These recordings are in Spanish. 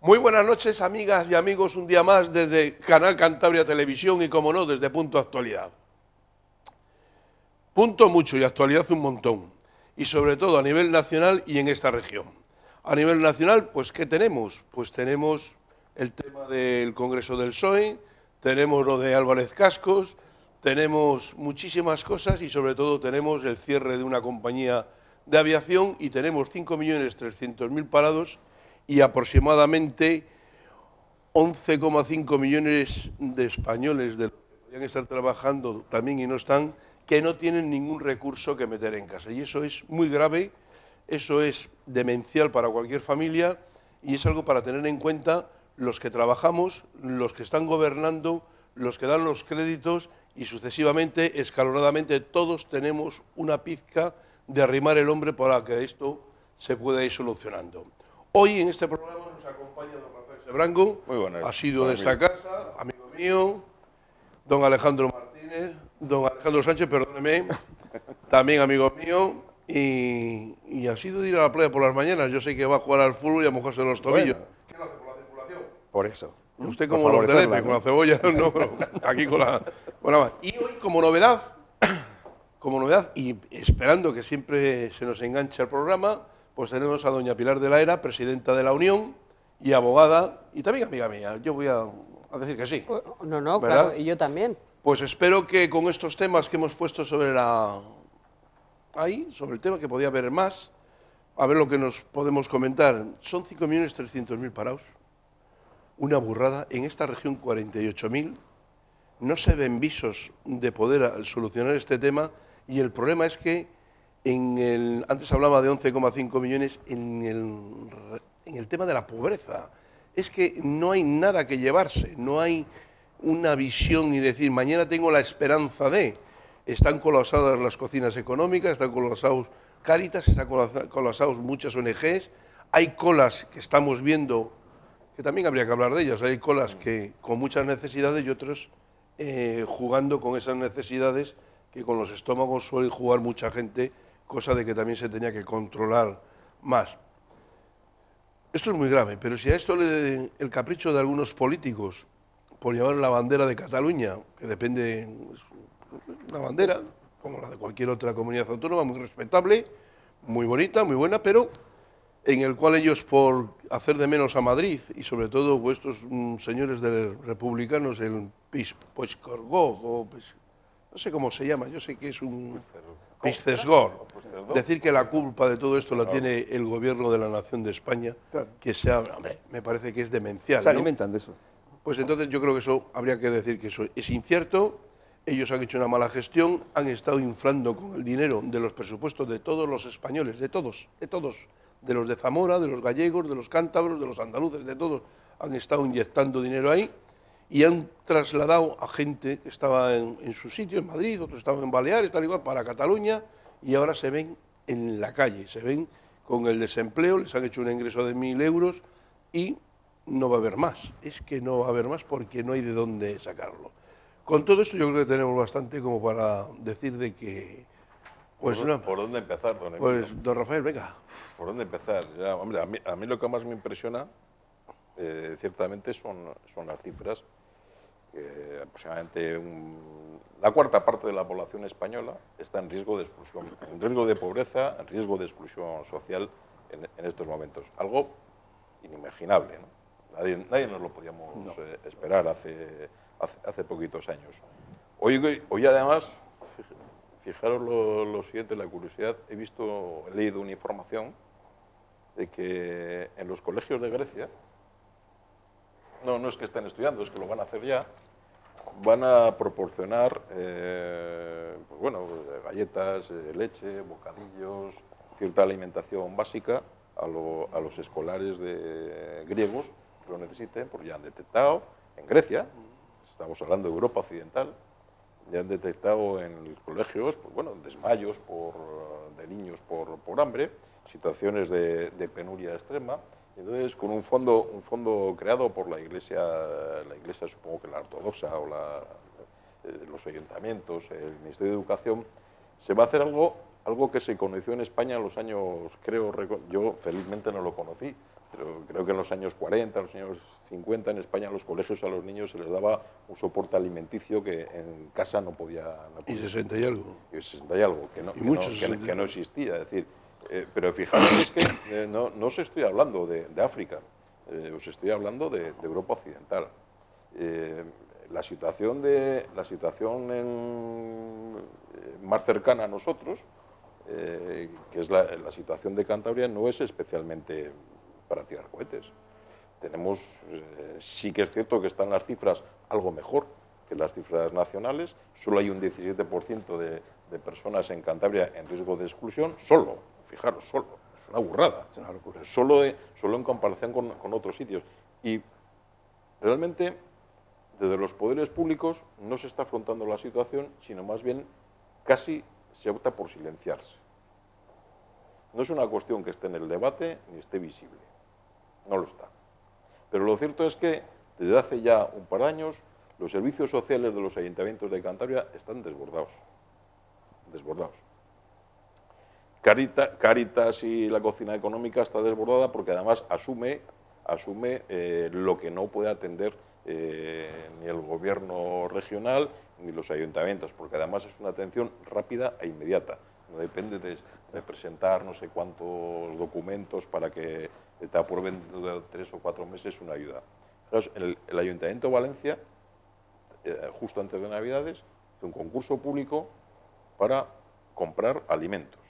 Muy buenas noches, amigas y amigos, un día más desde Canal Cantabria Televisión y, como no, desde Punto Actualidad. Punto mucho y actualidad un montón, y sobre todo a nivel nacional y en esta región. A nivel nacional, pues, ¿qué tenemos? Pues tenemos el tema del Congreso del PSOE, tenemos lo de Álvarez Cascos, tenemos muchísimas cosas y sobre todo tenemos el cierre de una compañía de aviación y tenemos 5.300.000 parados y aproximadamente 11,5 millones de españoles de los que podrían estar trabajando también y no están, que no tienen ningún recurso que meter en casa. Y eso es muy grave, eso es demencial para cualquier familia y es algo para tener en cuenta los que trabajamos, los que están gobernando, los que dan los créditos y sucesivamente, escalonadamente, todos tenemos una pizca de arrimar el hombro para que esto se pueda ir solucionando. Hoy en este programa nos acompaña don Rafael Sebrango, Muy buenas, ha sido de esta Emilio. casa, amigo mío, don Alejandro Martínez, don Alejandro Sánchez, perdóneme, también amigo mío, y ha sido de ir a la playa por las mañanas. Yo sé que va a jugar al fútbol y a mojarse los tobillos. Bueno, ¿Qué lo hace por la circulación? por eso. Usted Por como los de favorecerla, Lepe, con la cebolla, no, pero aquí con la... Bueno, y hoy como novedad, y esperando que siempre se nos enganche el programa, pues tenemos a doña Pilar de la Era, presidenta de la Unión y abogada, y también amiga mía. Yo voy a decir que sí, No, ¿verdad? claro, y yo también. Pues espero que con estos temas que hemos puesto sobre sobre el tema, que podía haber más, a ver lo que nos podemos comentar. Son 5.300.000 parados, una burrada. En esta región 48.000. No se ven visos de poder solucionar este tema y el problema es que antes hablaba de 11,5 millones en el tema de la pobreza. Es que no hay nada que llevarse, no hay una visión y decir, mañana tengo la esperanza de... Están colapsadas las cocinas económicas, están colapsados Cáritas, están colapsados muchas ONGs, hay colas que estamos viendo, que también habría que hablar de ellas, hay colas que con muchas necesidades y otros jugando con esas necesidades que con los estómagos suele jugar mucha gente, cosa de que también se tenía que controlar más. Esto es muy grave, pero si a esto el capricho de algunos políticos por llevar la bandera de Cataluña, que depende, es una bandera, como la de cualquier otra comunidad autónoma, muy respetable, muy bonita, muy buena, pero en el cual ellos, por hacer de menos a Madrid, y sobre todo pues, estos señores de republicanos, el Piscorgó, o no sé cómo se llama, yo sé que es un Piscesgor, decir que la culpa de todo esto la tiene el gobierno de la nación de España, que hombre, me parece que es demencial, Se ¿no? alimentan de eso. Pues entonces yo creo que eso habría que decir que eso es incierto. Ellos han hecho una mala gestión, han estado inflando con el dinero de los presupuestos de todos los españoles, de todos, de los de Zamora, de los gallegos, de los cántabros, de los andaluces, de todos, han estado inyectando dinero ahí y han trasladado a gente que estaba en su sitio, en Madrid, otros estaban en Baleares, tal igual, para Cataluña, y ahora se ven en la calle, se ven con el desempleo, les han hecho un ingreso de 1.000 euros y no va a haber más. Es que no va a haber más porque no hay de dónde sacarlo. Con todo esto yo creo que tenemos bastante como para decir de que... Pues ¿Por dónde empezar, don Emilio? Pues, don Rafael, venga. ¿Por dónde empezar? Ya, hombre, a mí lo que más me impresiona, ciertamente, son las cifras. Aproximadamente la cuarta parte de la población española está en riesgo de exclusión, en riesgo de pobreza, en riesgo de exclusión social en estos momentos. Algo inimaginable, ¿no? Nadie nos lo podíamos esperar hace poquitos años. Hoy además, fijaros lo siguiente, la curiosidad, he leído una información de que en los colegios de Grecia, no es que estén estudiando, es que lo van a hacer ya, van a proporcionar galletas, leche, bocadillos, cierta alimentación básica a los escolares griegos que lo necesiten, porque ya han detectado en Grecia, estamos hablando de Europa Occidental, ya han detectado en los colegios desmayos de niños por hambre, situaciones de penuria extrema. Entonces, con un fondo creado por la iglesia supongo que la ortodoxa o los ayuntamientos, el Ministerio de Educación, se va a hacer algo que se conoció en España en los años, yo felizmente no lo conocí, pero creo que en los años 40, en los años 50, en España, a los colegios a los niños se les daba un soporte alimenticio que en casa no podía. Y 60 y algo. Y 60 y algo, que no existía. Es decir, pero fijaros, es que no os estoy hablando de África, os estoy hablando de Europa Occidental. La situación más cercana a nosotros, que es la situación de Cantabria, no es especialmente para tirar cohetes. Tenemos, sí que es cierto que están las cifras algo mejor que las cifras nacionales. Solo hay un 17% de personas en Cantabria en riesgo de exclusión, solo, fijaros, solo. Es una burrada, es una locura. Solo en comparación con otros sitios. Y realmente, desde los poderes públicos no se está afrontando la situación, sino más bien casi se opta por silenciarse. No es una cuestión que esté en el debate ni esté visible, no lo está. Pero lo cierto es que desde hace ya un par de años los servicios sociales de los ayuntamientos de Cantabria están desbordados. Desbordados. Cáritas y la cocina económica está desbordada porque además asume lo que no puede atender ni el gobierno regional ni los ayuntamientos, porque además es una atención rápida e inmediata. No depende de presentar no sé cuántos documentos para que te aprueben de 3 o 4 meses una ayuda. El Ayuntamiento de Valencia, justo antes de Navidades, hizo un concurso público para comprar alimentos,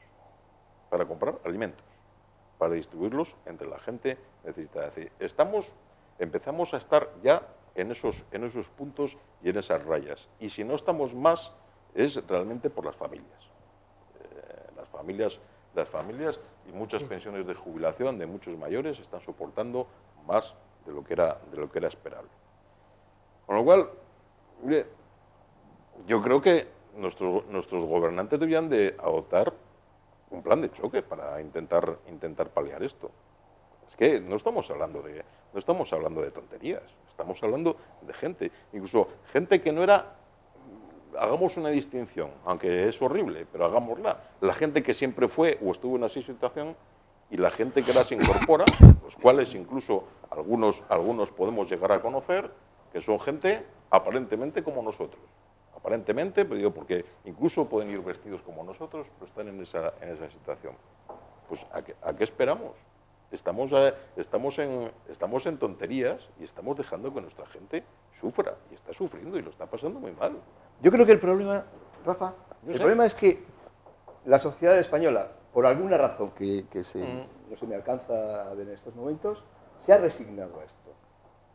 para distribuirlos entre la gente necesitada. Es decir, empezamos a estar ya en esos puntos y en esas rayas. Y si no estamos más, es realmente por las familias. Las familias y muchas pensiones de jubilación de muchos mayores están soportando más de lo que era esperable. Con lo cual, mire, yo creo que nuestros gobernantes deberían de adoptar un plan de choque para intentar paliar esto. Es que no estamos hablando de tonterías, estamos hablando de gente, incluso gente que no era. Hagamos una distinción, aunque es horrible, pero hagámosla. La gente que siempre fue o estuvo en esa situación y la gente que ahora se incorpora, los cuales incluso algunos podemos llegar a conocer, que son gente aparentemente como nosotros. Aparentemente, pero digo, porque incluso pueden ir vestidos como nosotros, pero están en esa situación. Pues, ¿a qué esperamos? Estamos en tonterías y estamos dejando que nuestra gente sufra, y está sufriendo y lo está pasando muy mal. Yo creo que el problema, Rafa, problema es que la sociedad española, por alguna razón que no se me alcanza a ver en estos momentos, se ha resignado a esto.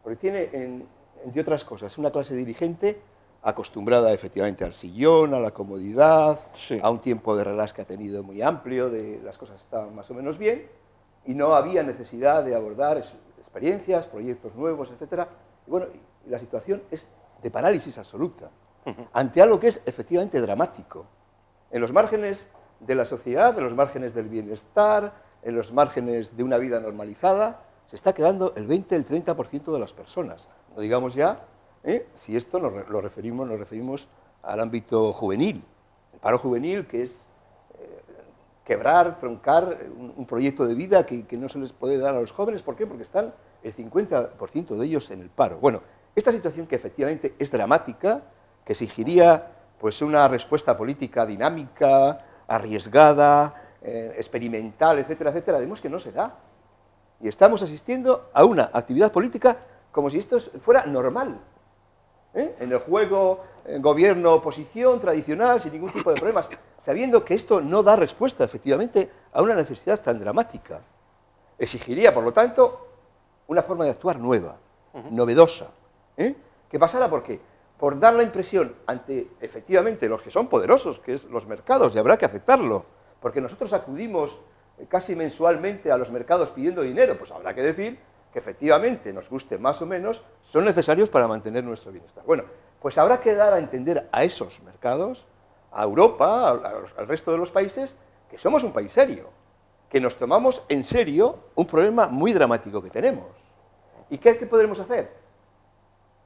Porque tiene, entre otras cosas, una clase dirigente acostumbrada efectivamente al sillón, a la comodidad, sí, a un tiempo de relax que ha tenido muy amplio, de las cosas estaban más o menos bien, y no había necesidad de abordar experiencias, proyectos nuevos, etc. Y bueno, y la situación es de parálisis absoluta, ante algo que es efectivamente dramático. En los márgenes de la sociedad, en los márgenes del bienestar, en los márgenes de una vida normalizada, se está quedando el 20, el 30% de las personas. No digamos ya, si esto nos referimos al ámbito juvenil. El paro juvenil, que es quebrar, troncar un proyecto de vida que no se les puede dar a los jóvenes. ¿Por qué? Porque están el 50% de ellos en el paro. Bueno, esta situación que efectivamente es dramática, que exigiría pues una respuesta política dinámica, arriesgada, experimental, etcétera, etcétera, vemos que no se da. Y estamos asistiendo a una actividad política como si esto fuera normal. En el juego gobierno-oposición tradicional, sin ningún tipo de problemas, sabiendo que esto no da respuesta, efectivamente, a una necesidad tan dramática. Exigiría, por lo tanto, una forma de actuar nueva, novedosa, que pasara por qué, por dar la impresión ante, efectivamente, los que son poderosos, que es los mercados, y habrá que aceptarlo, porque nosotros acudimos casi mensualmente a los mercados pidiendo dinero, pues habrá que decir que efectivamente, nos guste más o menos, son necesarios para mantener nuestro bienestar. Bueno, pues habrá que dar a entender a esos mercados, a Europa, al resto de los países, que somos un país serio, que nos tomamos en serio un problema muy dramático que tenemos. ¿Y qué podremos hacer?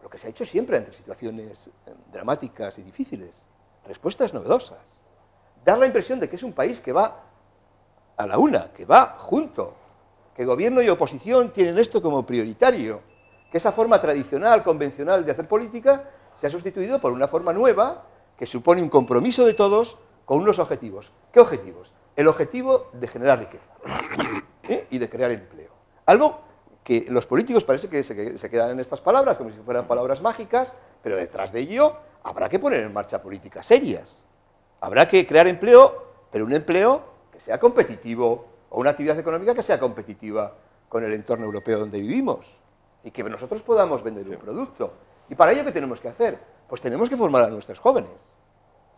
Lo que se ha hecho siempre ante situaciones dramáticas y difíciles, respuestas novedosas. Dar la impresión de que es un país que va a la una, que va junto, que gobierno y oposición tienen esto como prioritario, que esa forma tradicional, convencional de hacer política se ha sustituido por una forma nueva que supone un compromiso de todos con unos objetivos. ¿Qué objetivos? El objetivo de generar riqueza y de crear empleo. Algo que los políticos parece que se quedan en estas palabras, como si fueran palabras mágicas, pero detrás de ello habrá que poner en marcha políticas serias. Habrá que crear empleo, pero un empleo que sea competitivo, o una actividad económica que sea competitiva con el entorno europeo donde vivimos, y que nosotros podamos vender un producto. ¿Y para ello qué tenemos que hacer? Pues tenemos que formar a nuestros jóvenes.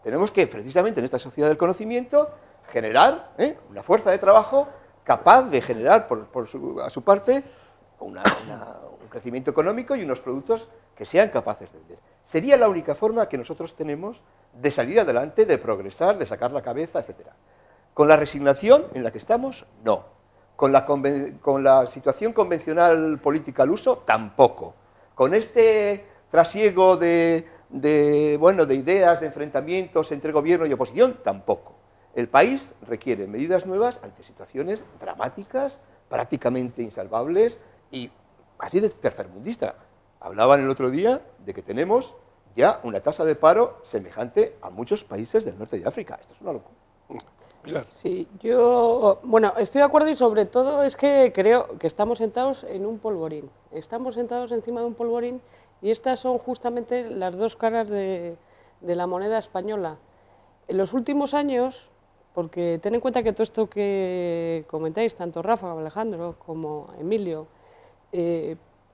Tenemos que, precisamente en esta sociedad del conocimiento, generar una fuerza de trabajo capaz de generar a su parte un crecimiento económico y unos productos que sean capaces de vender. Sería la única forma que nosotros tenemos de salir adelante, de progresar, de sacar la cabeza, etc. Con la resignación en la que estamos, no. Con la situación convencional política al uso, tampoco. Con este trasiego de ideas, de enfrentamientos entre gobierno y oposición, tampoco. El país requiere medidas nuevas ante situaciones dramáticas, prácticamente insalvables y casi de tercermundista. Hablaban el otro día de que tenemos ya una tasa de paro semejante a muchos países del norte de África. Esto es una locura. Pilar. Sí, yo, bueno, estoy de acuerdo y sobre todo es que creo que estamos sentados en un polvorín. Estamos sentados encima de un polvorín y estas son justamente las dos caras de la moneda española. En los últimos años, porque ten en cuenta que todo esto que comentáis, tanto Rafa, Alejandro como Emilio,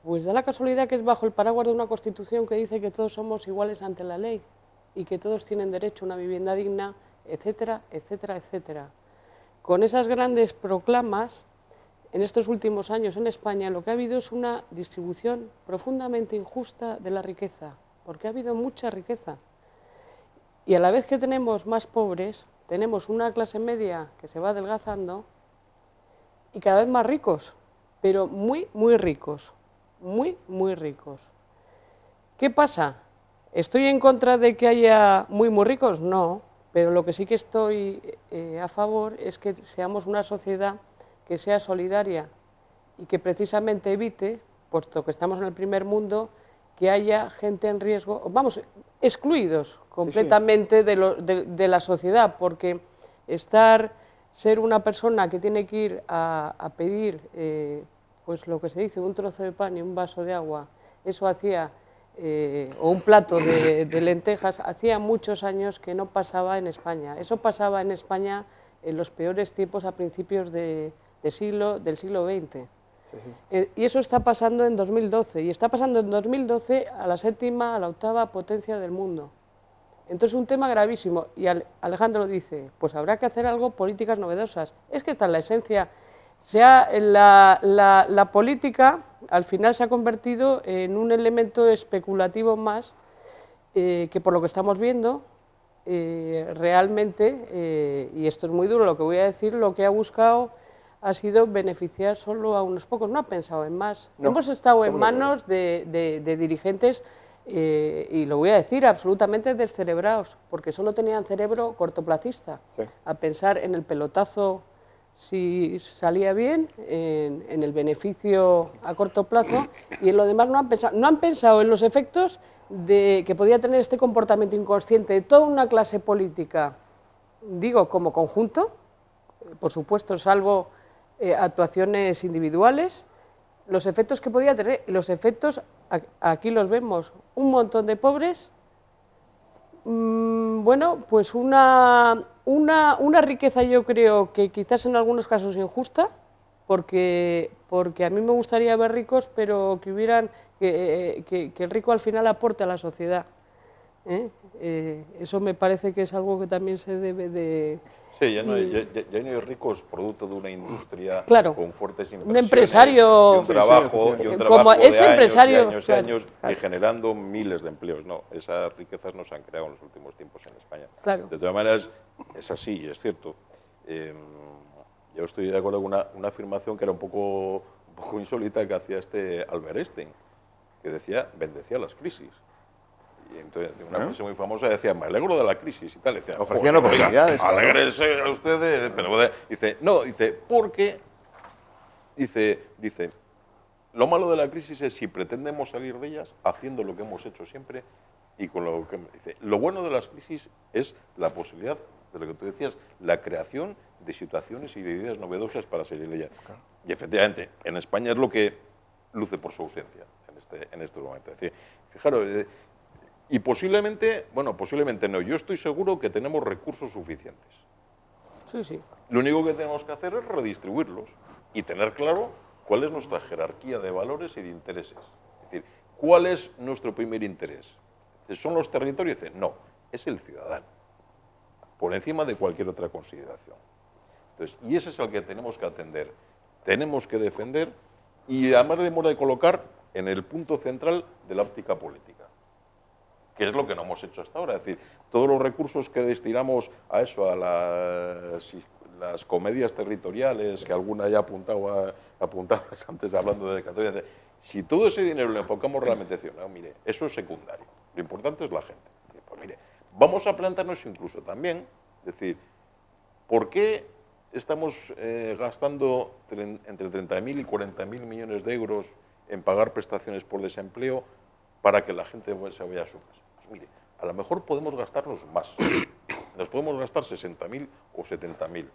pues da la casualidad que es bajo el paraguas de una Constitución que dice que todos somos iguales ante la ley y que todos tienen derecho a una vivienda digna, etcétera, etcétera, etcétera. Con esas grandes proclamas, en estos últimos años en España lo que ha habido es una distribución profundamente injusta de la riqueza, porque ha habido mucha riqueza. Y a la vez que tenemos más pobres, tenemos una clase media que se va adelgazando y cada vez más ricos, pero muy, muy ricos, muy, muy ricos. ¿Qué pasa? ¿Estoy en contra de que haya muy, muy ricos? No. Pero lo que sí que estoy a favor es que seamos una sociedad que sea solidaria y que precisamente evite, puesto que estamos en el primer mundo, que haya gente en riesgo, vamos, excluidos completamente de la sociedad, porque ser una persona que tiene que ir a pedir, pues lo que se dice, un trozo de pan y un vaso de agua, eso hacía... o un plato de lentejas, hacía muchos años que no pasaba en España. Eso pasaba en España en los peores tiempos a principios del siglo XX. Y eso está pasando en 2012, y está pasando en 2012 a la séptima, a la octava potencia del mundo. Entonces es un tema gravísimo, y Alejandro dice, pues habrá que hacer algo, políticas novedosas. Es que esta es la esencia. La política al final se ha convertido en un elemento especulativo más que por lo que estamos viendo realmente, y esto es muy duro lo que voy a decir, lo que ha buscado ha sido beneficiar solo a unos pocos, no ha pensado en más. No, hemos estado en manos de dirigentes, y lo voy a decir, absolutamente descerebrados, porque solo tenían cerebro cortoplacista, a pensar en el pelotazo si salía bien, en el beneficio a corto plazo, y en lo demás no han pensado en los efectos que podía tener este comportamiento inconsciente de toda una clase política, digo, como conjunto, por supuesto, salvo actuaciones individuales, los efectos que podía tener, los efectos, aquí los vemos, un montón de pobres, bueno, pues una riqueza, yo creo que quizás en algunos casos injusta, porque a mí me gustaría ver ricos, pero que el rico al final aporte a la sociedad. Eso me parece que es algo que también se debe de... Sí, ya no hay ricos producto de una industria con fuertes inversiones, un empresario, y un trabajo como de ese empresario, años y generando miles de empleos. No, esas riquezas no se han creado en los últimos tiempos en España. Claro. De todas maneras, es así, es cierto. Yo estoy de acuerdo con una afirmación que era un poco insólita que hacía Albert Einstein, que decía, bendecía las crisis. Y entonces, una frase muy famosa decía, me alegro de la crisis y tal. Decía, ofrecían oportunidades. Alégrese usted, pero dice, no, dice, porque dice, lo malo de la crisis es si pretendemos salir de ellas haciendo lo que hemos hecho siempre y con lo que dice. Lo bueno de las crisis es la posibilidad, de lo que tú decías, la creación de situaciones y de ideas novedosas para salir de ellas. Claro. Y efectivamente, en España es lo que luce por su ausencia en este momento. Es decir, fijaros, y posiblemente, bueno, posiblemente no, yo estoy seguro que tenemos recursos suficientes. Sí, sí. Lo único que tenemos que hacer es redistribuirlos y tener claro cuál es nuestra jerarquía de valores y de intereses. Es decir, ¿cuál es nuestro primer interés? ¿Son los territorios? No, es el ciudadano, por encima de cualquier otra consideración. Entonces, y ese es el que tenemos que atender, tenemos que defender y además debemos de colocar en el punto central de la óptica política, que es lo que no hemos hecho hasta ahora. Es decir, todos los recursos que destinamos a eso, a las comedias territoriales, que alguna ya apuntabas antes hablando de Cataluña, si todo ese dinero lo enfocamos realmente hacia, no, mire, eso es secundario, lo importante es la gente. Pues mire, vamos a plantearnos incluso también, es decir, ¿por qué estamos gastando entre 30.000 y 40.000 millones de euros en pagar prestaciones por desempleo para que la gente se vaya a su casa? Pues mire, a lo mejor podemos gastarnos más, nos podemos gastar 60.000 o 70.000,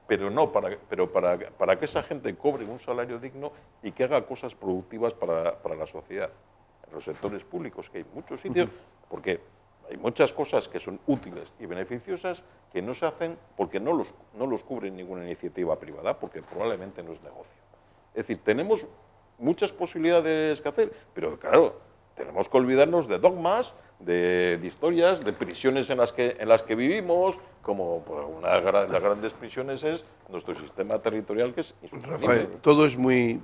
pero no para que esa gente cobre un salario digno y que haga cosas productivas para la sociedad. En los sectores públicos, que hay muchos sitios, porque hay muchas cosas que son útiles y beneficiosas que no se hacen porque no los cubre ninguna iniciativa privada, porque probablemente no es negocio. Es decir, tenemos muchas posibilidades que hacer, pero claro, tenemos que olvidarnos de dogmas, de historias, de prisiones en las que vivimos, como pues, una de las grandes prisiones es nuestro sistema territorial, que es insostenible. Rafael,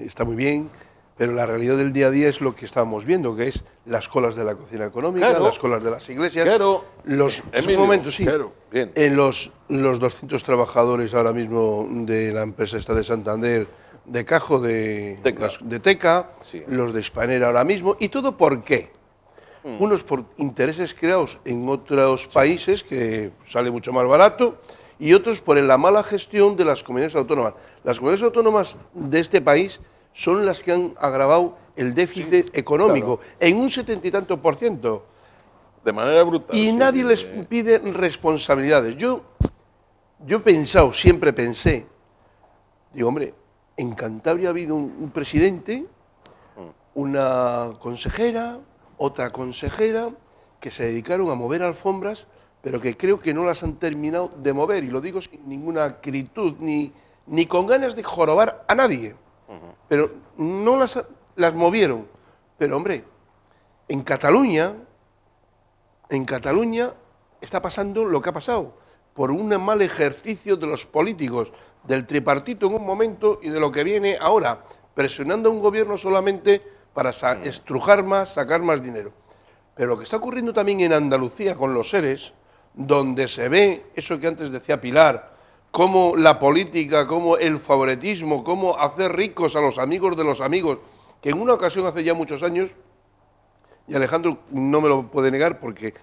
está muy bien, pero la realidad del día a día es lo que estamos viendo, que es las colas de la cocina económica, claro, las colas de las iglesias. Claro, en un momento, sí. Claro, bien. En los 200 trabajadores ahora mismo de la empresa esta de Santander, de Cajo, de Teca, sí. Los de Hispanera ahora mismo, y todo ¿por qué? Unos por intereses creados en otros países, que sale mucho más barato, y otros por la mala gestión de las comunidades autónomas. Las comunidades autónomas de este país son las que han agravado el déficit económico, claro, en un 70 y tanto %. De manera brutal. Y nadie les pide responsabilidades. Yo he pensado, siempre pensé, digo, hombre, en Cantabria ha habido un presidente, una consejera, otra consejera, que se dedicaron a mover alfombras, pero que creo que no las han terminado de mover, y lo digo sin ninguna acritud, ni con ganas de jorobar a nadie, pero no las movieron. Pero hombre, en Cataluña está pasando lo que ha pasado, por un mal ejercicio de los políticos, del tripartito en un momento y de lo que viene ahora, presionando a un gobierno solamente para estrujar más, sacar más dinero. Pero lo que está ocurriendo también en Andalucía con los seres, donde se ve eso que antes decía Pilar, cómo la política, cómo el favoritismo, cómo hacer ricos a los amigos de los amigos, que en una ocasión hace ya muchos años, y Alejandro no me lo puede negar porque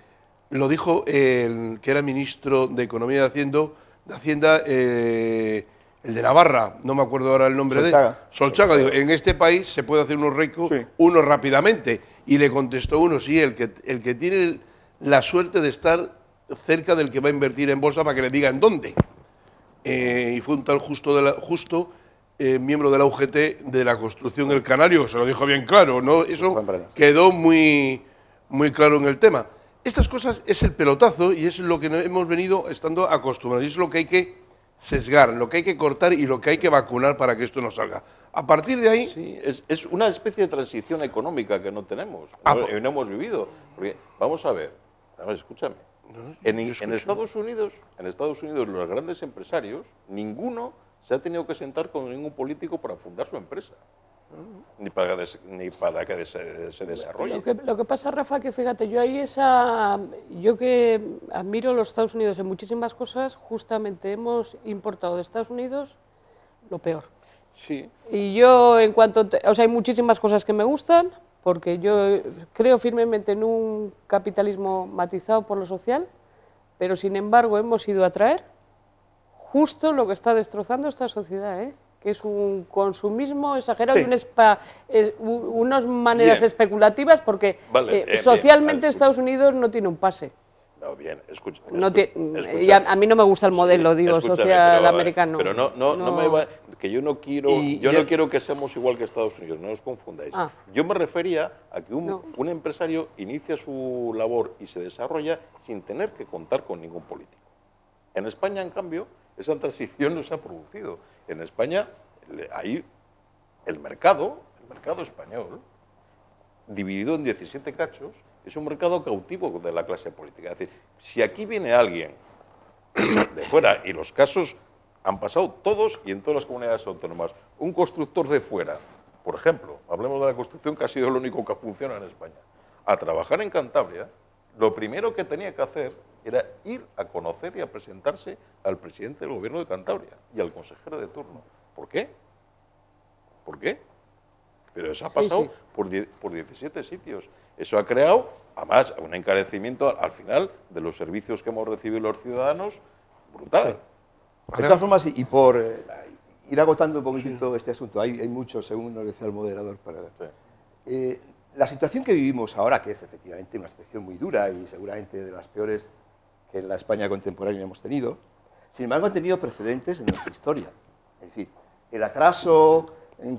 lo dijo el que era ministro de Economía de Hacienda, el de Navarra, no me acuerdo ahora el nombre Solchaga. Digo, en este país se puede hacer uno rico, sí, uno rápidamente. Y le contestó uno, sí, el que tiene la suerte de estar cerca del que va a invertir en bolsa para que le digan dónde. Y fue un tal Justo, miembro de la UGT de la construcción El Canario, se lo dijo bien claro, ¿no? Eso quedó muy, muy claro en el tema. Estas cosas es el pelotazo y es lo que hemos venido estando acostumbrados. Y es lo que hay que sesgar, lo que hay que cortar y lo que hay que vacunar para que esto no salga. A partir de ahí... Sí, es una especie de transición económica que no tenemos, no hemos vivido. Porque, vamos a ver, escúchame, en Estados Unidos los grandes empresarios, ninguno se ha tenido que sentar con ningún político para fundar su empresa. Ni para que se desarrolle. Lo que pasa, Rafa, que fíjate, yo que admiro los Estados Unidos en muchísimas cosas, justamente hemos importado de Estados Unidos lo peor. Sí. Y yo, hay muchísimas cosas que me gustan, porque yo creo firmemente en un capitalismo matizado por lo social, pero sin embargo hemos ido a traer justo lo que está destrozando esta sociedad, que es un consumismo exagerado Sí. y unas maneras Bien. especulativas, porque Vale, socialmente bien. Estados Unidos no tiene un pase. No, bien, escucha. No escucha. y a mí no me gusta el modelo, Sí, digo, escúchame, social pero, americano. Pero no me va, que yo no quiero, Y- yo y- no quiero que seamos igual que Estados Unidos, no os confundáis. Ah. Yo me refería a que No. un empresario inicia su labor y se desarrolla sin tener que contar con ningún político. En España, en cambio, esa transición no se ha producido. En España hay el mercado español, dividido en 17 cachos, es un mercado cautivo de la clase política. Es decir, si aquí viene alguien de fuera, y los casos han pasado todos y en todas las comunidades autónomas, un constructor de fuera, por ejemplo, hablemos de la construcción que ha sido lo único que funciona en España, a trabajar en Cantabria, lo primero que tenía que hacer era ir a conocer y a presentarse al presidente del gobierno de Cantabria y al consejero de turno. ¿Por qué? ¿Por qué? Pero eso ha pasado sí. por 17 sitios. Eso ha creado, además, un encarecimiento al final de los servicios que hemos recibido los ciudadanos, brutal. De todas formas, y por ir agotando un poquitito este asunto, hay mucho, según nos decía el moderador, para ver. Sí. La situación que vivimos ahora, que es efectivamente una situación muy dura y seguramente de las peores que en la España contemporánea hemos tenido, sin embargo, ha tenido precedentes en nuestra historia. Es decir, el atraso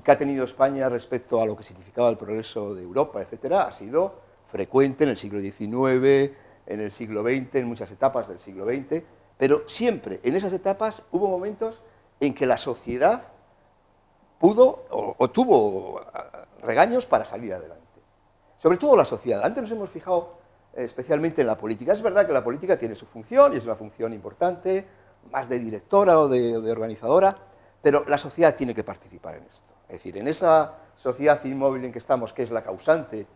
que ha tenido España respecto a lo que significaba el progreso de Europa, etcétera, ha sido frecuente en el siglo XIX, en el siglo XX, en muchas etapas del siglo XX, pero siempre en esas etapas hubo momentos en que la sociedad pudo o tuvo regaños para salir adelante. Sobre todo la sociedad. Antes nos hemos fijado especialmente en la política. Es verdad que la política tiene su función y es una función importante, más de directora o de organizadora, pero la sociedad tiene que participar en esto. Es decir, en esa sociedad inmóvil en que estamos, que es la causante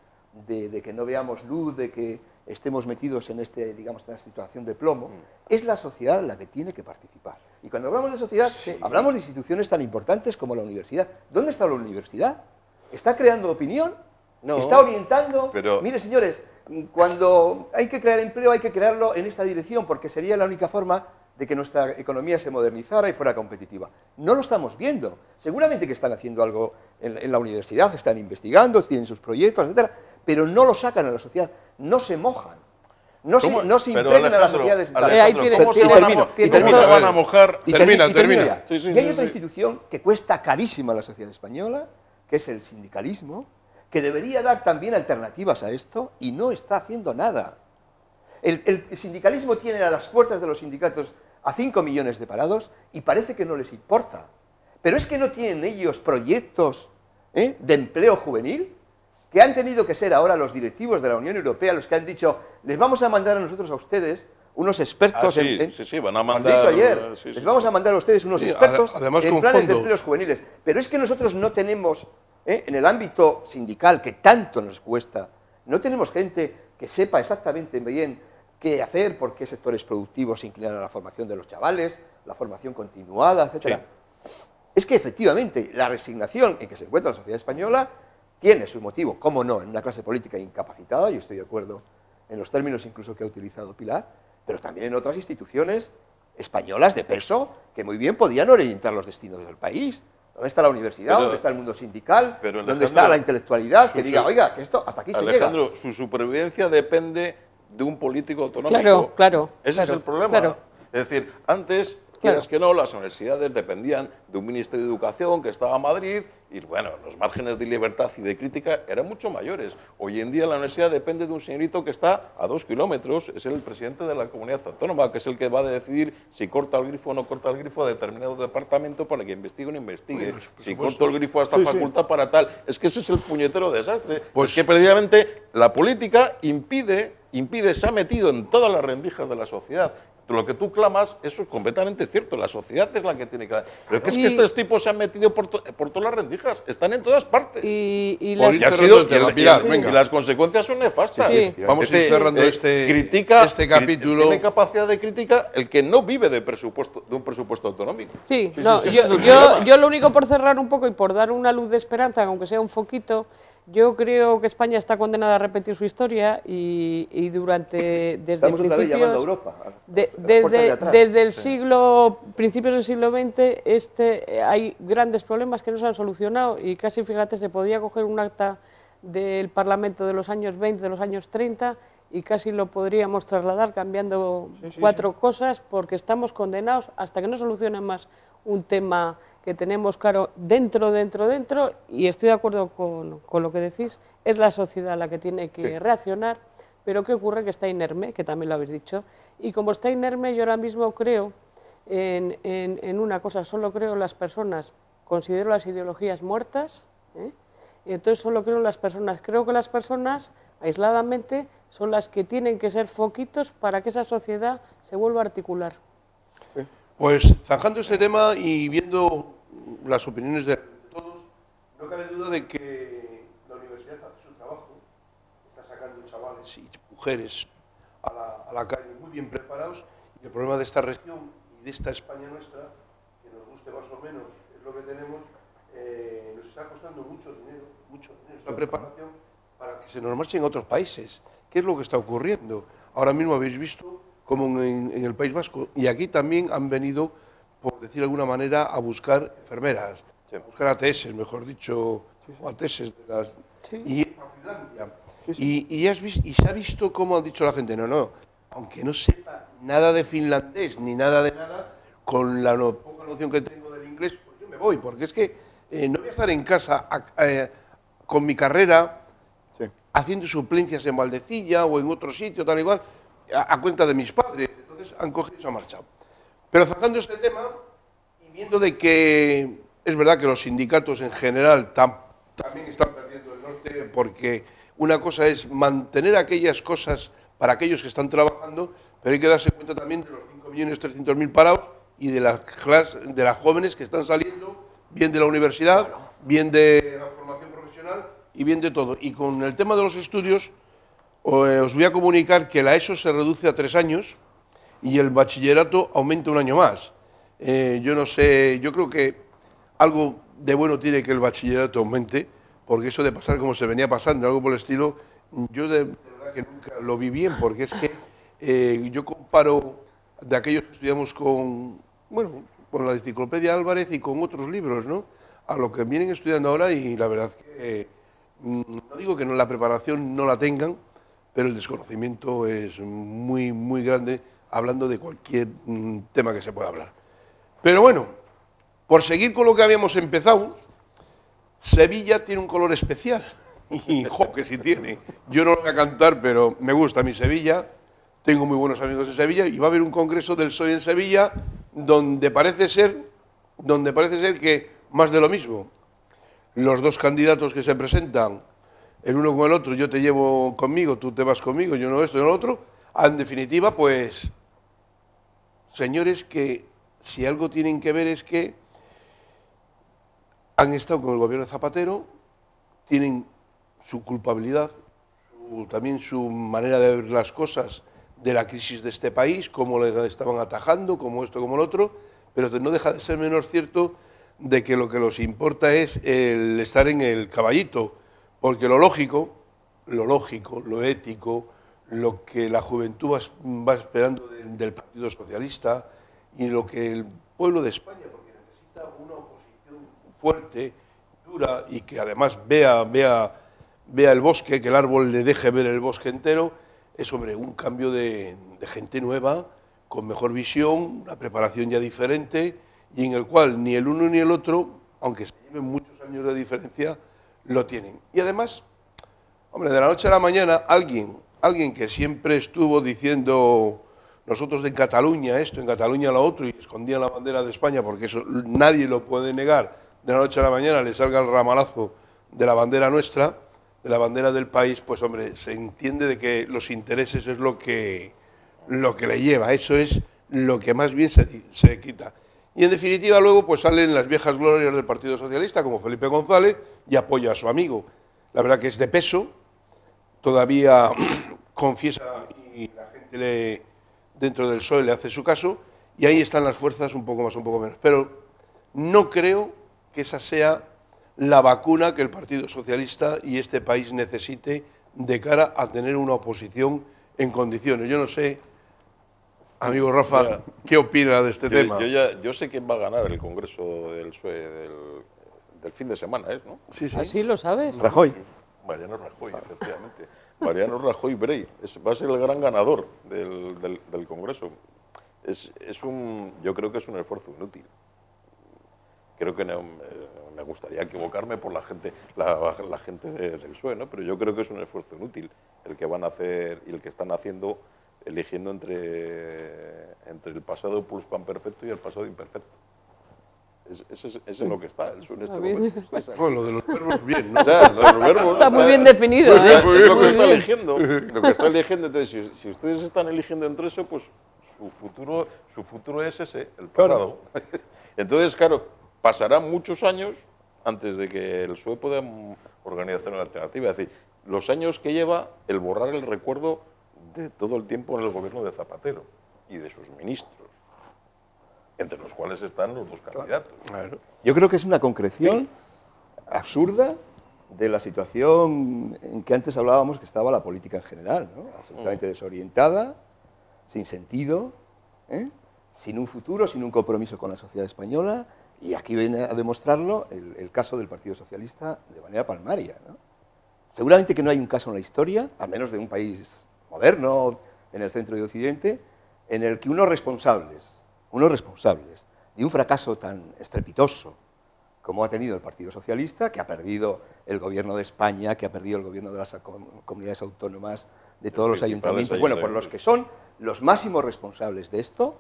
de que no veamos luz, de que estemos metidos en digamos, esta situación de plomo, es la sociedad la que tiene que participar. Y cuando hablamos de sociedad, hablamos de instituciones tan importantes como la universidad. ¿Dónde está la universidad? ¿Está creando opinión? No, ¿Está orientando? pero- Mire, señores, cuando hay que crear empleo, hay que crearlo en esta dirección, porque sería la única forma de que nuestra economía se modernizara y fuera competitiva. No lo estamos viendo. Seguramente que están haciendo algo en la universidad, están investigando, tienen sus proyectos, etcétera, pero no lo sacan a la sociedad, no se mojan, no se Pero, impregnan a las Alejandro, sociedades. Ahí tiene- ¿cómo se tiene- van a termino, mo- tiene- cómo se van a mojar? Y Termina. ya. Sí, sí, Y hay sí, otra sí. institución que cuesta carísima a la sociedad española, que es el sindicalismo, que debería dar también alternativas a esto y no está haciendo nada. El sindicalismo tiene a las puertas de los sindicatos a 5 millones de parados y parece que no les importa. Pero es que no tienen ellos proyectos de empleo juvenil, que han tenido que ser ahora los directivos de la Unión Europea los que han dicho, les vamos a mandar a nosotros a ustedes unos expertos Ah, sí, en... sí, van a Lo han mandar... dicho ayer, sí, les sí, vamos sí. a mandar a ustedes unos Sí, expertos además en con planes de fondos. empleos juveniles. Pero es que nosotros no tenemos, en el ámbito sindical, que tanto nos cuesta, no tenemos gente que sepa exactamente bien qué hacer, por qué sectores productivos se inclinan a la formación de los chavales, la formación continuada, etcétera. Es que efectivamente la resignación en que se encuentra la sociedad española tiene su motivo, cómo no, en una clase política incapacitada, yo estoy de acuerdo en los términos incluso que ha utilizado Pilar, pero también en otras instituciones españolas de peso que muy bien podían orientar los destinos del país. ¿Dónde está la universidad? Pero- ¿Dónde está el mundo sindical? pero, ¿Dónde Alejandro, está la intelectualidad? Que su- diga, oiga, que esto hasta aquí se llega. Alejandro, su supervivencia depende de un político autonómico. Claro, claro, Ese claro, es el problema. claro. Es decir, antes, quieras que no, las universidades dependían de un Ministerio de Educación que estaba en Madrid y, bueno, los márgenes de libertad y de crítica eran mucho mayores. Hoy en día la universidad depende de un señorito que está a 2 kilómetros, es el presidente de la comunidad autónoma, que es el que va a decidir si corta el grifo o no corta el grifo a determinado departamento para que investigue o no investigue. Bueno, los Si presupuestos. corto el grifo a esta Sí, sí. facultad para tal. Es que ese es el puñetero desastre. Pues- es que precisamente la política impide, se ha metido en todas las rendijas de la sociedad. Lo que tú clamas, eso es completamente cierto. La sociedad es la que tiene que... Pero es que Y- estos tipos se han metido por todas las rendijas. Están en todas partes. Y Por las- Y ha cerrando sido- el tema, y- Pilar, y venga. las consecuencias son nefastas. Sí, sí, vamos a ir cerrando este capítulo. Tiene capacidad de crítica el que no vive de un presupuesto autonómico. Sí, Sí, no, sí, es que ese es el yo problema. lo único por cerrar un poco y por dar una luz de esperanza, aunque sea un foquito, Yo creo que España está condenada a repetir su historia y desde Estamos otra vez llamando a principios, Europa, a las puertas de atrás. desde principios del siglo XX, hay grandes problemas que no se han solucionado y casi, fíjate, se podía coger un acta del Parlamento de los años 20, de los años 30 y casi lo podríamos trasladar cambiando cuatro cosas, porque estamos condenados hasta que no solucionen más un tema que tenemos claro dentro, y estoy de acuerdo con lo que decís, es la sociedad la que tiene que reaccionar, pero ¿qué ocurre? Que está inerme, que también lo habéis dicho, y como está inerme, yo ahora mismo creo en una cosa, solo creo en las personas, considero las ideologías muertas, y entonces solo creo en las personas, creo que las personas, aisladamente, son las que tienen que ser foquitos para que esa sociedad se vuelva a articular. Pues zanjando este tema y viendo las opiniones de todos, no cabe duda de que la universidad hace su trabajo, está sacando chavales y mujeres a la calle muy bien preparados, y el problema de esta región y de esta España nuestra, que nos guste más o menos, es lo que tenemos, nos está costando mucho dinero esta preparación para que se nos marchen a otros países. ¿Qué es lo que está ocurriendo? Ahora mismo habéis visto como en el País Vasco, y aquí también han venido, por decir de alguna manera, a buscar enfermeras, a buscar ATS, mejor dicho, o ATS de las... Y a Finlandia. Y se ha visto cómo han dicho la gente, no, aunque no sepa nada de finlandés ni nada de nada, con la poca noción que tengo del inglés, pues yo me voy, porque es que no voy a estar en casa con mi carrera haciendo suplencias en Valdecilla o en otro sitio, tal igual, a cuenta de mis padres. Entonces han cogido y se han marchado. Pero tratando este tema y viendo de que es verdad que los sindicatos en general también están perdiendo el norte, porque una cosa es mantener aquellas cosas para aquellos que están trabajando, pero hay que darse cuenta también de los 5.300.000 parados y de las jóvenes que están saliendo, bien de la universidad, bien de la formación profesional y bien de todo. Y con el tema de los estudios, os voy a comunicar que la ESO se reduce a 3 años y el bachillerato aumenta un año más. Yo no sé, yo creo que algo de bueno tiene que el bachillerato aumente, porque eso de pasar como se venía pasando, algo por el estilo, yo de verdad que nunca lo vi bien, porque es que yo comparo de aquellos que estudiamos con la Enciclopedia Álvarez y con otros libros, ¿no?, a lo que vienen estudiando ahora, y la verdad que no digo que la preparación no la tengan, pero el desconocimiento es muy, muy grande, hablando de cualquier tema que se pueda hablar. Pero bueno, por seguir con lo que habíamos empezado, Sevilla tiene un color especial. Y, jo, que sí tiene. Yo no lo voy a cantar, pero me gusta mi Sevilla. Tengo muy buenos amigos en Sevilla y va a haber un congreso del PSOE en Sevilla donde parece ser que más de lo mismo. Los dos candidatos que se presentan, el uno con el otro, yo te llevo conmigo, tú te vas conmigo, yo no esto, yo no lo otro. En definitiva, pues, señores que si algo tienen que ver es que han estado con el gobierno de Zapatero, tienen su culpabilidad, también su manera de ver las cosas de la crisis de este país, cómo le estaban atajando, como esto, como lo otro, pero no deja de ser menos cierto de que lo que los importa es el estar en el caballito, porque lo lógico, lo ético, lo que la juventud va esperando del Partido Socialista y lo que el pueblo de España, porque necesita una oposición fuerte, dura y que además vea el bosque, que el árbol le deje ver el bosque entero, es, hombre, un cambio de gente nueva, con mejor visión, una preparación ya diferente y en el cual ni el uno ni el otro, aunque se lleven muchos años de diferencia, lo tienen. Y además, hombre, de la noche a la mañana, alguien que siempre estuvo diciendo nosotros en Cataluña esto, en Cataluña lo otro, y escondían la bandera de España, porque eso nadie lo puede negar, de la noche a la mañana le salga el ramalazo de la bandera nuestra, de la bandera del país, pues hombre, se entiende de que los intereses es lo que le lleva, eso es lo que más bien se quita. Y en definitiva luego pues salen las viejas glorias del Partido Socialista, como Felipe González, y apoya a su amigo. La verdad que es de peso, todavía confiesa y la gente dentro del PSOE le hace su caso, y ahí están las fuerzas un poco más, un poco menos. Pero no creo que esa sea la vacuna que el Partido Socialista y este país necesite de cara a tener una oposición en condiciones. Yo no sé, amigo Rafa, ¿qué opina de este tema? Yo sé quién va a ganar el Congreso del PSOE del fin de semana, ¿no? Sí, sí. ¿Así lo sabes? Rajoy. Mariano Rajoy, efectivamente. Mariano Rajoy Brey va a ser el gran ganador del Congreso. Yo creo que es un esfuerzo inútil. Creo que me gustaría equivocarme por la gente del PSOE, ¿no? Pero yo creo que es un esfuerzo inútil el que van a hacer y el que están haciendo, eligiendo entre el pasado pluscuamperfecto y el pasado imperfecto. Es en lo que está el PSOE en este momento. Bueno, lo de los verbos bien, ¿no? O sea, lo de los verbos, Está muy bien definido, ¿eh? Es lo que Muy está bien. eligiendo. Lo que está eligiendo. Entonces, si ustedes están eligiendo entre eso, pues su futuro es ese, el pasado. Entonces, claro, pasarán muchos años antes de que el PSOE pueda organizar una alternativa. Es decir, los años que lleva el borrar el recuerdo de todo el tiempo en el gobierno de Zapatero y de sus ministros, entre los cuales están los dos candidatos. Claro. Yo creo que es una concreción absurda de la situación en que antes hablábamos que estaba la política en general, ¿no? Absolutamente desorientada, sin sentido, ¿eh? Sin un futuro, sin un compromiso con la sociedad española, y aquí viene a demostrarlo el caso del Partido Socialista de manera palmaria, ¿no? Seguramente que no hay un caso en la historia, al menos de un país moderno, en el centro de Occidente, en el que unos responsables de un fracaso tan estrepitoso como ha tenido el Partido Socialista, que ha perdido el gobierno de España, que ha perdido el gobierno de las comunidades autónomas, de todos los ayuntamientos, bueno, por los que son los máximos responsables de esto,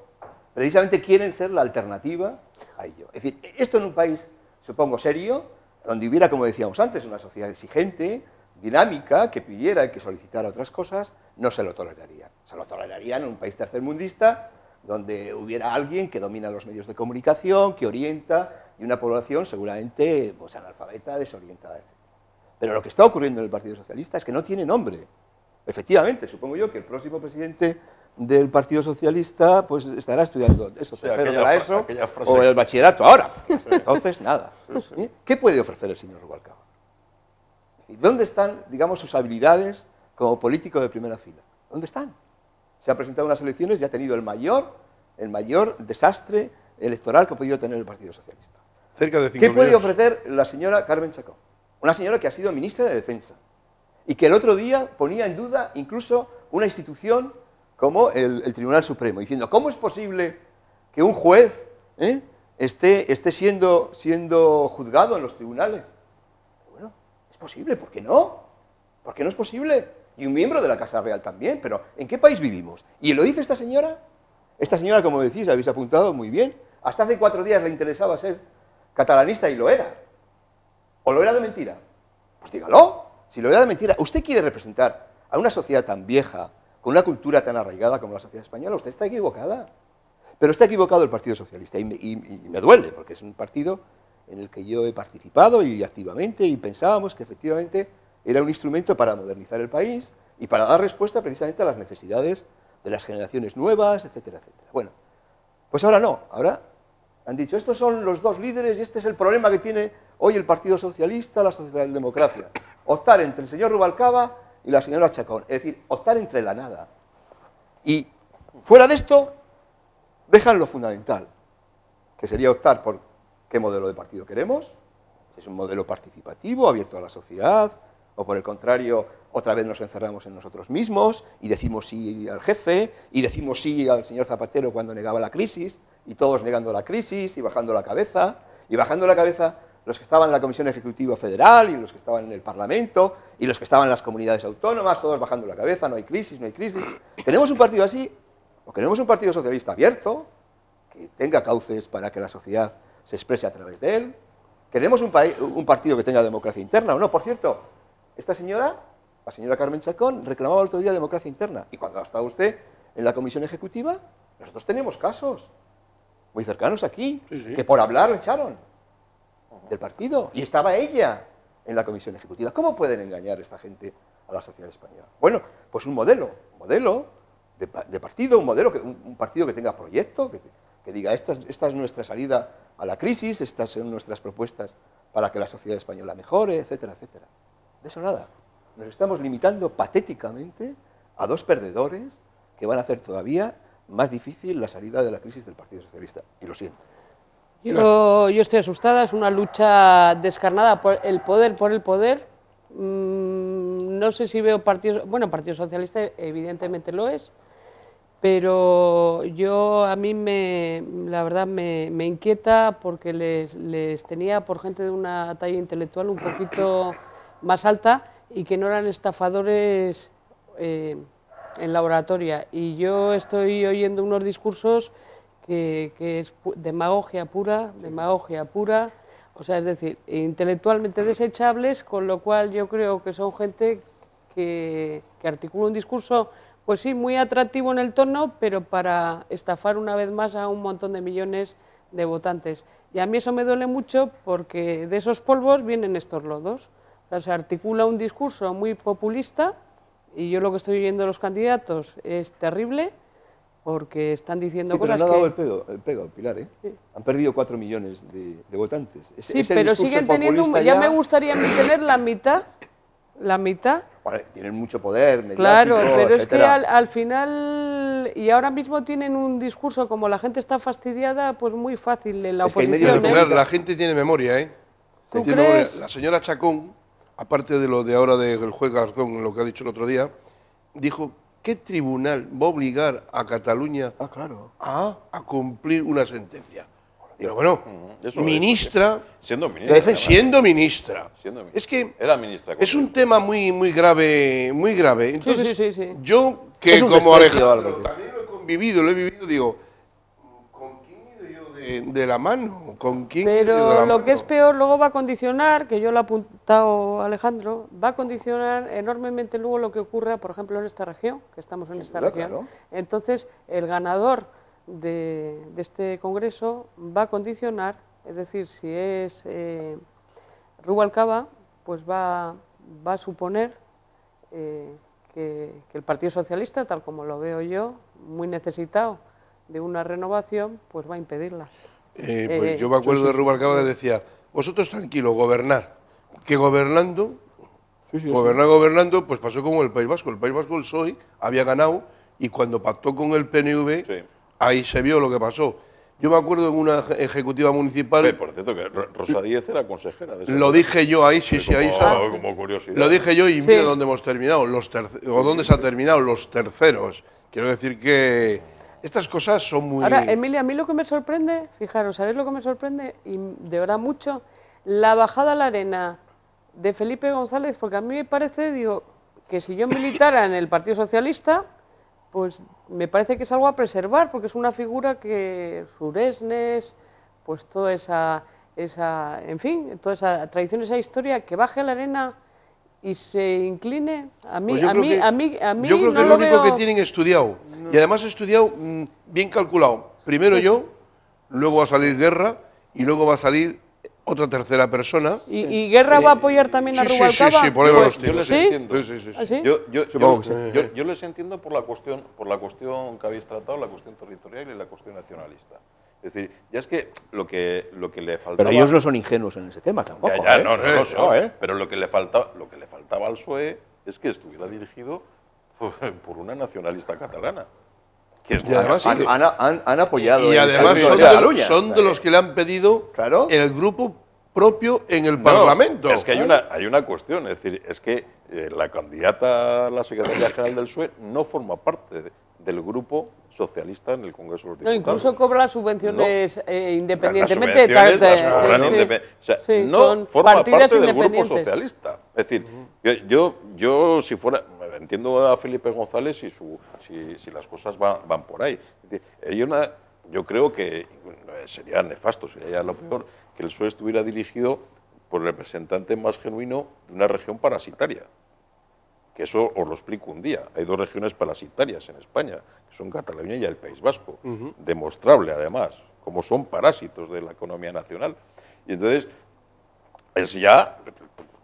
precisamente quieren ser la alternativa a ello. Es decir, esto en un país, supongo, serio, donde hubiera, como decíamos antes, una sociedad exigente, dinámica, que pidiera y que solicitara otras cosas, no se lo tolerarían. Se lo tolerarían en un país tercermundista, donde hubiera alguien que domina los medios de comunicación, que orienta, y una población seguramente pues, analfabeta, desorientada, etc. Pero lo que está ocurriendo en el Partido Socialista es que no tiene nombre. Efectivamente, supongo yo que el próximo presidente del Partido Socialista pues estará estudiando eso, tercero de la ESO o el bachillerato ahora. Entonces, nada. ¿Eh? ¿Qué puede ofrecer el señor Rubalcaba? ¿Dónde están, digamos, sus habilidades como político de primera fila? ¿Dónde están? Se ha presentado unas elecciones y ha tenido el mayor desastre electoral que ha podido tener el Partido Socialista. Cerca de 5 ¿Qué puede millones. ofrecer la señora Carmen Chacón? Una señora que ha sido ministra de Defensa y que el otro día ponía en duda incluso una institución como el Tribunal Supremo, diciendo, ¿cómo es posible que un juez esté siendo juzgado en los tribunales? Bueno, es posible, ¿por qué no? ¿Por qué no es posible? Y un miembro de la Casa Real también, pero ¿en qué país vivimos? ¿Y lo dice esta señora? Esta señora, como decís, habéis apuntado muy bien, hasta hace 4 días le interesaba ser catalanista y lo era. ¿O lo era de mentira? Pues dígalo, si lo era de mentira. ¿Usted quiere representar a una sociedad tan vieja, con una cultura tan arraigada como la sociedad española? Usted está equivocada. Pero está equivocado el Partido Socialista y me duele, porque es un partido en el que yo he participado y activamente y pensábamos que efectivamente era un instrumento para modernizar el país y para dar respuesta precisamente a las necesidades de las generaciones nuevas, etcétera, etcétera. Bueno, pues ahora no, ahora han dicho, estos son los dos líderes y este es el problema que tiene hoy el Partido Socialista, la socialdemocracia. Optar entre el señor Rubalcaba y la señora Chacón, es decir, optar entre la nada. Y fuera de esto, dejan lo fundamental, que sería optar por qué modelo de partido queremos, si es un modelo participativo, abierto a la sociedad, o por el contrario, otra vez nos encerramos en nosotros mismos y decimos sí al jefe, y decimos sí al señor Zapatero cuando negaba la crisis, y todos negando la crisis y bajando la cabeza los que estaban en la Comisión Ejecutiva Federal y los que estaban en el Parlamento y los que estaban en las comunidades autónomas, todos bajando la cabeza, no hay crisis, no hay crisis. ¿Queremos un partido así? ¿O queremos un partido socialista abierto, que tenga cauces para que la sociedad se exprese a través de él? ¿Queremos un partido que tenga democracia interna o no? Por cierto, esta señora, la señora Carmen Chacón, reclamaba el otro día democracia interna. Y cuando ha estado usted en la Comisión Ejecutiva, nosotros tenemos casos muy cercanos aquí, que por hablar le echaron del partido. Y estaba ella en la Comisión Ejecutiva. ¿Cómo pueden engañar esta gente a la sociedad española? Bueno, pues un modelo de partido, un partido que tenga proyecto, que diga, esta es nuestra salida a la crisis, estas son nuestras propuestas para que la sociedad española mejore, etcétera, etcétera. De eso nada. Nos estamos limitando patéticamente a dos perdedores que van a hacer todavía más difícil la salida de la crisis del Partido Socialista. Y lo siento. Yo estoy asustada, es una lucha descarnada por el poder. No sé si veo partidos, bueno, Partido Socialista evidentemente lo es, pero a mí la verdad me inquieta porque les tenía por gente de una talla intelectual un poquito más alta y que no eran estafadores en la oratoria. Y yo estoy oyendo unos discursos que es demagogia pura, o sea, es decir, intelectualmente desechables, con lo cual yo creo que son gente que articula un discurso, pues sí, muy atractivo en el tono, pero para estafar una vez más a un montón de millones de votantes. Y a mí eso me duele mucho porque de esos polvos vienen estos lodos. O sea, se articula un discurso muy populista y yo lo que estoy oyendo de los candidatos es terrible, porque están diciendo cosas pero no ha dado que... el pego, Pilar, ¿eh? Sí. Han perdido 4 millones de votantes. Sí, pero siguen teniendo... Ya me gustaría tener la mitad. Bueno, tienen mucho poder mediático, claro, pero etcétera. Es que al final... Y ahora mismo tienen un discurso, como la gente está fastidiada, pues muy fácil en la oposición. La gente tiene memoria, ¿eh? ¿Tú crees? La señora Chacón, aparte de lo de ahora del juez Garzón, lo que ha dicho el otro día, dijo... ¿Qué tribunal va a obligar a Cataluña a cumplir una sentencia? Pero bueno, ministra, siendo ministra. Es que era ministra, es un tema muy grave, muy grave. Entonces, sí. Yo, que como Alejandro también lo he vivido, digo, ¿con quién he ido yo de la mano? ¿Con quién he ido de la Pero mano? lo que es peor, luego va a condicionar, que yo lo he apuntado Alejandro, va a condicionar enormemente luego lo que ocurra, por ejemplo, en esta región, que estamos en esta región. Claro. Entonces, el ganador de este congreso va a condicionar, es decir, si es Rubalcaba, pues va a suponer que el Partido Socialista, tal como lo veo yo, muy necesitado de una renovación, pues va a impedirla. Pues yo me acuerdo de Rubalcaba que decía, vosotros tranquilo, gobernar, que gobernando, gobernando, pues pasó como el País Vasco. El País Vasco, el PSOE, había ganado y cuando pactó con el PNV, ahí se vio lo que pasó. Yo me acuerdo en una ejecutiva municipal... por cierto, que Rosa Díez era consejera de eso. Lo dije yo ahí, como curiosidad. Lo dije yo y mira dónde hemos terminado, o dónde se ha terminado, los terceros. Quiero decir que estas cosas son muy... Ahora, Emilia, a mí lo que me sorprende, fijaros, ¿sabéis lo que me sorprende? Y de verdad mucho, la bajada a la arena de Felipe González, porque a mí me parece, digo, que si yo militara en el Partido Socialista, pues me parece que es algo a preservar, porque es una figura que Suresnes, pues toda esa en fin, toda esa tradición, esa historia, que baje a la arena y se incline, a mí, Pues yo creo que es lo único que tienen estudiado, y además estudiado bien calculado. Primero yo, luego va a salir Guerra y luego va a salir otra tercera persona. ¿Y Guerra va a apoyar también a Rubalcaba? Sí, por ahí van los tiros. Yo les entiendo. ¿Ah, sí? Yo les entiendo por la cuestión que habéis tratado, la cuestión territorial y la cuestión nacionalista. Es decir, ya es que lo que le faltaba... Pero ellos no son ingenuos en ese tema tampoco. No lo son. Pero lo que le faltaba al PSOE es que estuviera dirigido por una nacionalista catalana. Que es además, han apoyado. Y además son de los que le han pedido el grupo propio en el Parlamento. Es que hay una cuestión, es decir, es que la candidata a la Secretaría General del PSOE no forma parte del grupo socialista en el Congreso de los Diputados. No, incluso cobra subvenciones independientemente. No forma parte del grupo socialista. Es decir, yo si fuera... Entiendo a Felipe González si las cosas van por ahí. Es decir, yo creo que sería nefasto, sería lo peor, que el PSOE estuviera dirigido por el representante más genuino de una región parasitaria. Que eso os lo explico un día. Hay dos regiones parasitarias en España, que son Cataluña y el País Vasco. Demostrable, además, como son parásitos de la economía nacional. Y entonces, es ya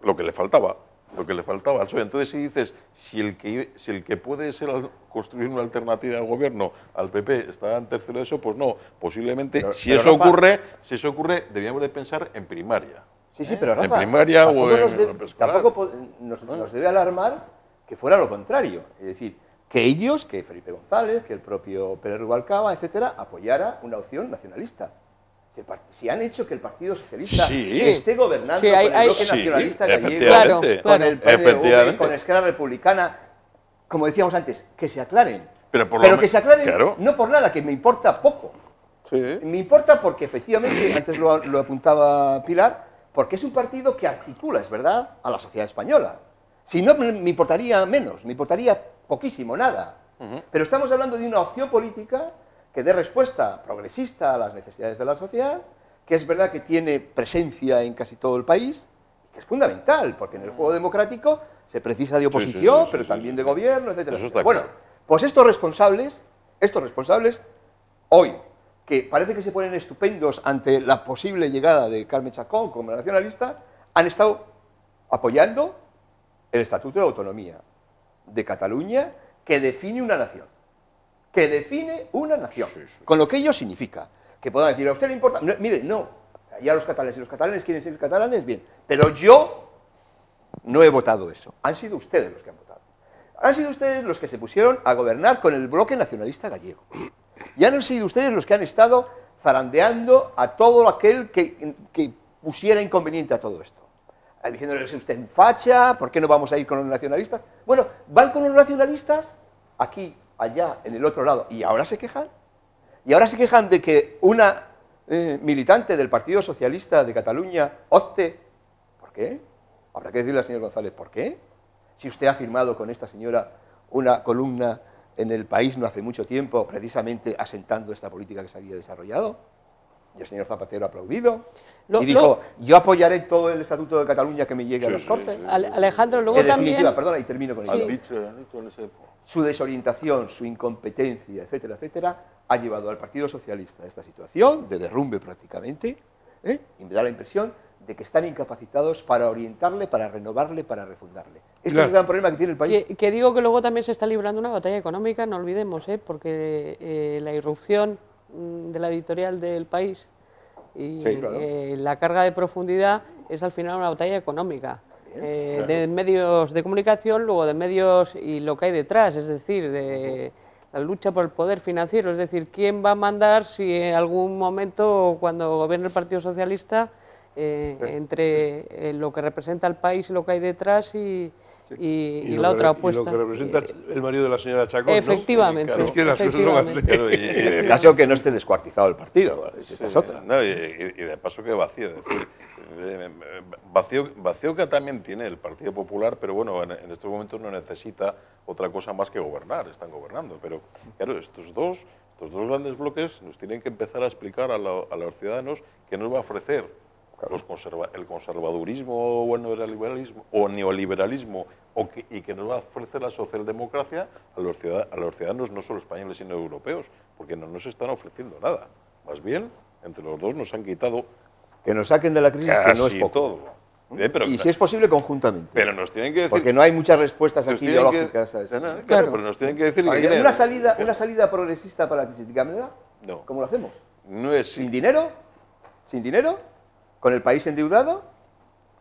lo que le faltaba. Lo que le faltaba al PSOE. Entonces, si dices, si el que puede construir una alternativa al gobierno, al PP, está en tercero de eso, pues no. Posiblemente, si eso ocurre, debíamos de pensar en primaria. Sí, pero Rafa, en primaria o tampoco en preescolar. tampoco nos debe alarmar que fuera lo contrario. Es decir, que ellos, que Felipe González, que el propio Pérez Rubalcaba, etcétera, apoyara una opción nacionalista. Si han hecho que el Partido Socialista Sí. esté gobernando Sí, con el bloque sí, nacionalista gallego, efectivamente. con el PNV, Efectivamente. con Esquerra Republicana, como decíamos antes, que se aclaren. Pero por lo Pero me- que se aclaren claro. no por nada, que me importa poco. Sí. Me importa porque efectivamente, antes lo apuntaba Pilar, porque es un partido que articula, es verdad, a la sociedad española. Si no, me importaría menos, me importaría poquísimo, nada. Pero estamos hablando de una opción política que dé respuesta progresista a las necesidades de la sociedad, que es verdad que tiene presencia en casi todo el país, y que es fundamental, porque en el juego democrático se precisa de oposición, sí, pero sí, también sí, de sí. gobierno, etcétera. Eso está Bueno, claro. pues estos responsables, hoy, que parece que se ponen estupendos ante la posible llegada de Carme Chacón como nacionalista, han estado apoyando el Estatuto de Autonomía de Cataluña, que define una nación. Que define una nación. Sí, sí. Con lo que ello significa. Que puedan decir, ¿a usted le importa? No, mire, no. Ya los catalanes, si los catalanes quieren ser catalanes, bien. Pero yo no he votado eso. Han sido ustedes los que han votado. Han sido ustedes los que se pusieron a gobernar con el bloque nacionalista gallego. Y han sido ustedes los que han estado zarandeando a todo aquel que pusiera inconveniente a todo esto. Diciéndoles usted facha, ¿por qué no vamos a ir con los nacionalistas? Bueno, van con los nacionalistas aquí, allá, en el otro lado, y ahora se quejan. Y ahora se quejan de que una militante del Partido Socialista de Cataluña opte. ¿Por qué? Habrá que decirle al señor González, ¿por qué? Si usted ha firmado con esta señora una columna en El País no hace mucho tiempo, precisamente asentando esta política que se había desarrollado, y el señor Zapatero ha aplaudido, y dijo, yo apoyaré todo el Estatuto de Cataluña que me llegue a las Cortes. Alejandro, luego En definitiva, también... perdona, y termino con Sí. ello. Han dicho en ese... Su desorientación, su incompetencia, etcétera, etcétera, ha llevado al Partido Socialista a esta situación de derrumbe prácticamente, y me da la impresión de que están incapacitados para orientarle, para renovarle, para refundarle. Este es el gran problema que tiene el país. Que digo que luego también se está librando una batalla económica, no olvidemos, porque la irrupción de la editorial del País y Sí, claro. la carga de profundidad es al final una batalla económica. De medios de comunicación, luego de medios y lo que hay detrás, es decir, de la lucha por el poder financiero, es decir, quién va a mandar si en algún momento, cuando gobierne el Partido Socialista, entre lo que representa el país y lo que hay detrás y la otra apuesta. Y lo que representa el marido de la señora Chacón, ¿no? Efectivamente. Claro. Es que las cosas son así. Claro, En el caso que no esté descuartizado el partido, esta es otra. No, y de paso que vacío. Es decir, vacío que también tiene el Partido Popular, pero bueno, en estos momentos no necesita otra cosa más que gobernar, están gobernando. Pero claro, estos dos grandes bloques nos tienen que empezar a explicar a los ciudadanos qué nos va a ofrecer el conservadurismo o el neoliberalismo y que nos va a ofrecer la socialdemocracia a los ciudadanos no solo españoles sino europeos, porque no nos están ofreciendo nada. Más bien, entre los dos nos han quitado Que nos saquen de la crisis, que no es casi poco. todo. Pero, Y si es posible, conjuntamente. pero nos tienen que decir... Porque no hay muchas respuestas nos aquí tienen que- ideológicas a eso. Claro, Claro. pero nos tienen que decir que Oye, quieren- una salida progresista para la crisis, dígamela. No. ¿Cómo lo hacemos? No es... ¿Sin dinero? ¿Sin dinero? ¿Con el país endeudado?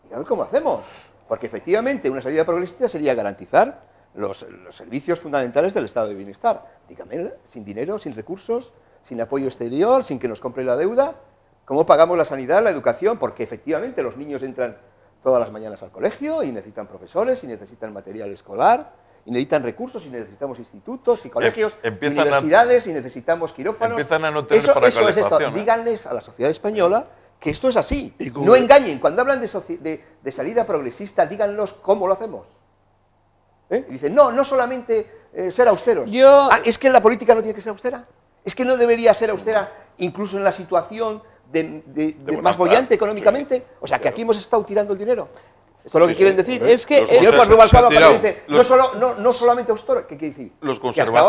Dígame cómo hacemos. Porque efectivamente una salida progresista sería garantizar los servicios fundamentales del estado de bienestar. Dígame, sin dinero, sin recursos, sin apoyo exterior, sin que nos compre la deuda. ¿Cómo pagamos la sanidad, la educación? Porque efectivamente los niños entran todas las mañanas al colegio y necesitan profesores, y necesitan material escolar, y necesitan recursos, y necesitamos institutos y colegios, Empiezan a- universidades, y necesitamos quirófanos. Empiezan a no tener eso para es esto. calefacción, ¿eh? Díganles a la sociedad española que esto es así. Y como- No engañen. Cuando hablan de salida progresista, díganlos cómo lo hacemos. Y dicen, no solamente ser austeros. Es que la política no tiene que ser austera. Es que no debería ser austera incluso en la situación de bonanza, más bollante económicamente. sí, O sea, que claro. aquí hemos estado tirando el dinero. Esto es lo que Sí, quieren sí, decir. joder. Es que- Los El señor conser- Rubalcaba se cuando han dice, tirado. no solamente austero, ¿qué quiere decir? Los Que hasta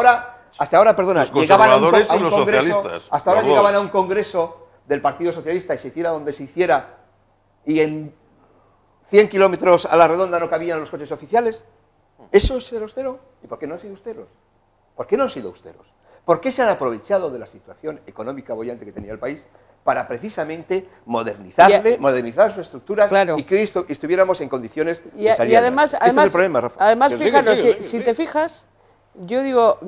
ahora, perdona, los llegaban conservadores a y un los congreso, socialistas, hasta ahora los llegaban dos. a un congreso del Partido Socialista y se hiciera donde se hiciera, y en 100 kilómetros a la redonda no cabían los coches oficiales. ¿Eso es ser austero? ¿Y por qué no han sido austeros? ¿Por qué no han sido austeros? ¿Por qué se han aprovechado de la situación económica bollante que tenía el país para precisamente modernizar sus estructuras Claro. y que hoy estuviéramos en condiciones de salir Y además, adelante. Este es el problema, Rafa. además Que fijaros, sigue, si te fijas, yo digo,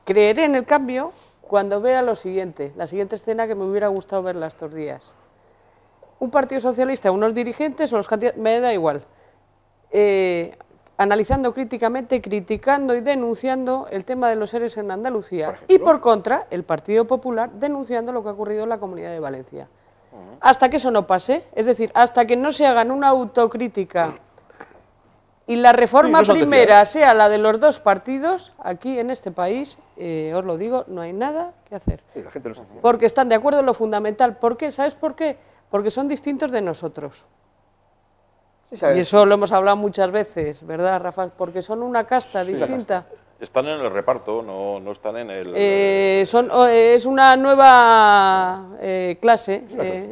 creeré en el cambio cuando vea lo siguiente, la siguiente escena que me hubiera gustado verla estos días. Un partido socialista, unos dirigentes o los candidatos, me da igual, analizando críticamente, criticando y denunciando el tema de los ERES en Andalucía y por contra el Partido Popular denunciando lo que ha ocurrido en la Comunidad de Valencia. Hasta que eso no pase, es decir, hasta que no se hagan una autocrítica y la reforma primera sea la de los dos partidos, aquí en este país, os lo digo, no hay nada que hacer. Sí, la gente no se fía. Porque están de acuerdo en lo fundamental. ¿Por qué? ¿Sabes por qué? Porque son distintos de nosotros. Sí, ¿sabes? Y eso lo hemos hablado muchas veces, ¿verdad, Rafa? Porque son una casta distinta. Están en el reparto, no están en el... Es una nueva clase.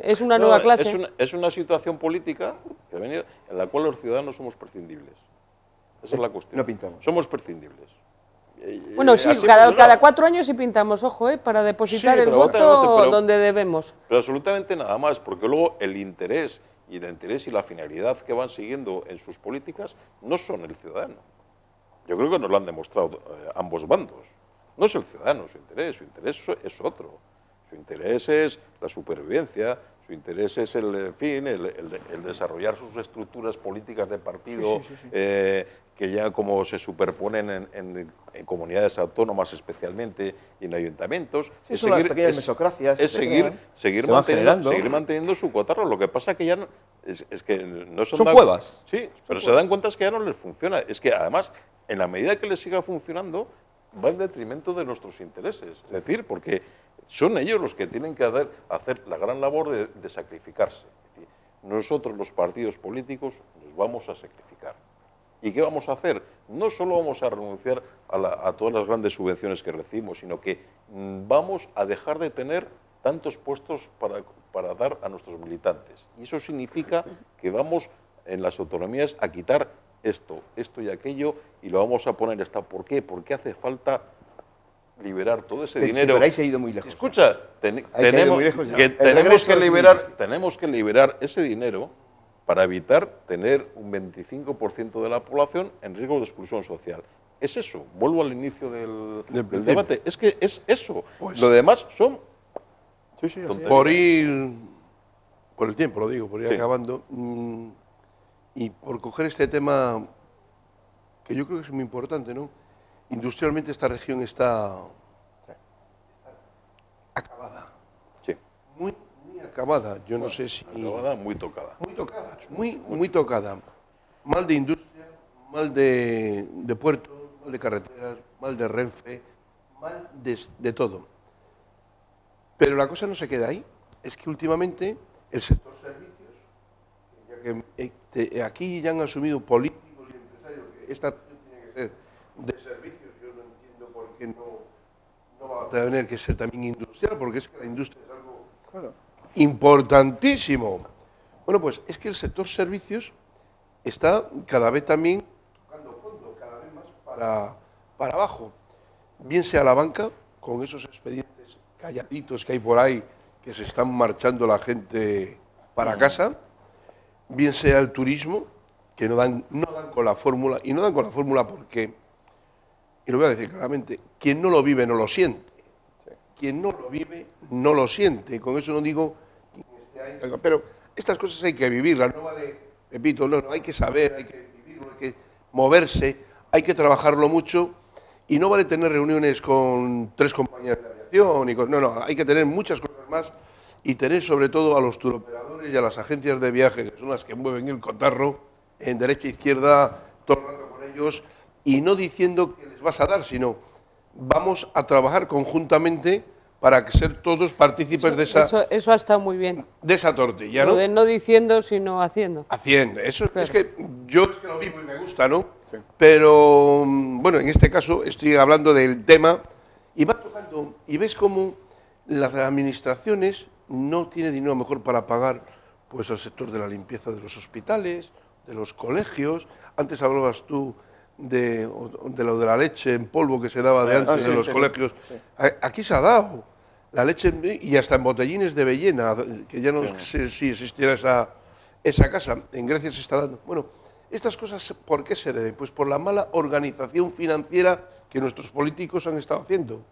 Es una nueva clase. Es una situación política que ha venido, en la cual los ciudadanos somos prescindibles. Esa es la cuestión. No pintamos. Somos prescindibles. Bueno, sí, Así cada 4 años sí pintamos, ojo, para depositar Sí, el pero voto pero- donde debemos. Pero absolutamente nada más, porque luego el interés y la finalidad que van siguiendo en sus políticas no son el ciudadano. Yo creo que nos lo han demostrado ambos bandos. No es el ciudadano su interés es otro. Su interés es la supervivencia, su interés es el desarrollar sus estructuras políticas de partido, que ya como se superponen en comunidades autónomas especialmente y en ayuntamientos. Sí, son las pequeñas mesocracias. Es seguir manteniendo su cotarro. Lo que pasa que ya no, es que no son cuevas. Sí, pero se dan cuenta es que ya no les funciona. Es que además, en la medida que les siga funcionando, va en detrimento de nuestros intereses. Es decir, porque son ellos los que tienen que hacer la gran labor de sacrificarse. Es decir, nosotros, los partidos políticos, nos vamos a sacrificar. ¿Y qué vamos a hacer? No solo vamos a renunciar a todas las grandes subvenciones que recibimos, sino que vamos a dejar de tener tantos puestos para dar a nuestros militantes. Y eso significa que vamos en las autonomías a quitar esto y aquello y lo vamos a poner ¿Por qué? Porque hace falta liberar todo ese dinero. Pero ahí se ha ido muy lejos. Escucha, tenemos que liberar ese dinero para evitar tener un 25% de la población en riesgo de exclusión social. Es eso, vuelvo al inicio del debate, es que es eso. Pues, lo demás son... por el tiempo, lo digo, por ir acabando, y por coger este tema que yo creo que es muy importante, ¿no? Industrialmente esta región está acabada. Sí. Muy acabada. Yo no sé si... Acabada, muy tocada. Muy tocada. Mal de industria, mal de puertos, mal de carreteras, mal de Renfe, mal de todo. Pero la cosa no se queda ahí. Es que últimamente el sector servicios, ya que aquí ya han asumido políticos y empresarios que esta región tiene que ser de servicios, yo no entiendo por qué no va a tener que ser también industrial, porque es que la industria es algo importantísimo. Bueno, pues es que el sector servicios está cada vez también tocando fondo, cada vez más para abajo. Bien sea la banca, con esos expedientes calladitos que hay por ahí, que se están marchando la gente para casa, bien sea el turismo, que no dan con la fórmula, y no dan con la fórmula porque, y lo voy a decir claramente, quien no lo vive no lo siente. Quien no lo vive no lo siente. Y con eso no digo, pero estas cosas hay que vivirlas, no vale, repito, no, hay que saber, hay que vivirlo, hay que moverse, hay que trabajarlo mucho, y no vale tener reuniones con 3 compañías de aviación, no, hay que tener muchas cosas más, y tener sobre todo a los turoperadores y a las agencias de viaje, que son las que mueven el cotarro, en derecha e izquierda, todo el rato con ellos, y no diciendo que les vas a dar, sino vamos a trabajar conjuntamente para que ser todos partícipes de esa... Eso ha estado muy bien. De esa tortilla, ¿no? Lo de no diciendo, sino haciendo. Haciendo. Eso claro. Es que yo es que lo vivo y me gusta, ¿no? Sí. Pero, bueno, en este caso estoy hablando del tema y va tocando, y ves cómo las administraciones no tienen dinero mejor para pagar pues al sector de la limpieza de los hospitales, de los colegios. Antes hablabas tú de lo de la leche en polvo que se daba de antes en los colegios. Sí. Aquí se ha dado. La leche, y hasta en botellines de Bellena, que ya no sé si existiera esa casa, en Grecia se está dando. Bueno, estas cosas, ¿por qué se deben? Pues por la mala organización financiera que nuestros políticos han estado haciendo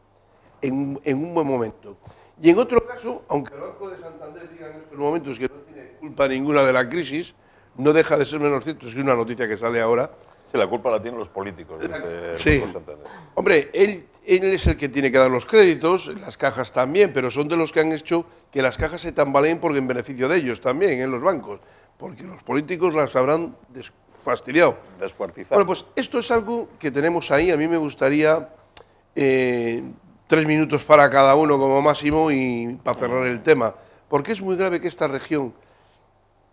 en un buen momento. Y en otro caso, aunque el Banco de Santander diga en estos momentos que no tiene culpa ninguna de la crisis, no deja de ser menos cierto, es una noticia que sale ahora. Sí, la culpa la tienen los políticos, dice Sí. el Banco Santander. Hombre, él es el que tiene que dar los créditos, las cajas también, pero son de los que han hecho que las cajas se tambaleen porque en beneficio de ellos también, en los bancos, porque los políticos las habrán fastidiado. Descuartizado. Bueno, pues esto es algo que tenemos ahí. A mí me gustaría 3 minutos para cada uno como máximo y para cerrar el tema, porque es muy grave que esta región,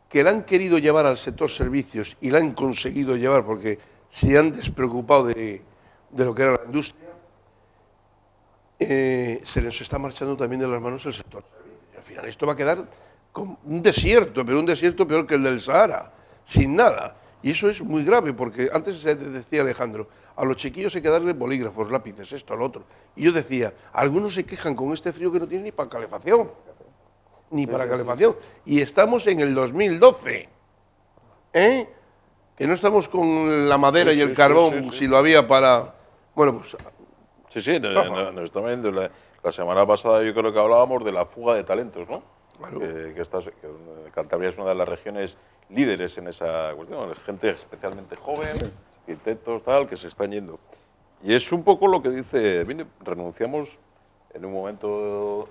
que la han querido llevar al sector servicios y la han conseguido llevar porque se han despreocupado de lo que era la industria, se les está marchando también de las manos el sector servicios. Y al final esto va a quedar como un desierto, pero un desierto peor que el del Sahara, sin nada. Y eso es muy grave, porque antes decía Alejandro, a los chiquillos hay que darle bolígrafos, lápices, esto, lo otro. Y yo decía, algunos se quejan con este frío que no tienen ni para calefacción. Ni para calefacción. Y estamos en el 2012. ¿Eh? Que no estamos con la madera y el carbón, si lo había para... Bueno, pues... Sí, nos está viendo. La semana pasada yo creo que hablábamos de la fuga de talentos, ¿no? Claro. Que Cantabria es una de las regiones líderes en esa cuestión, gente especialmente joven, arquitectos, tal, que se están yendo. Y es un poco lo que dice, mire, renunciamos en un momento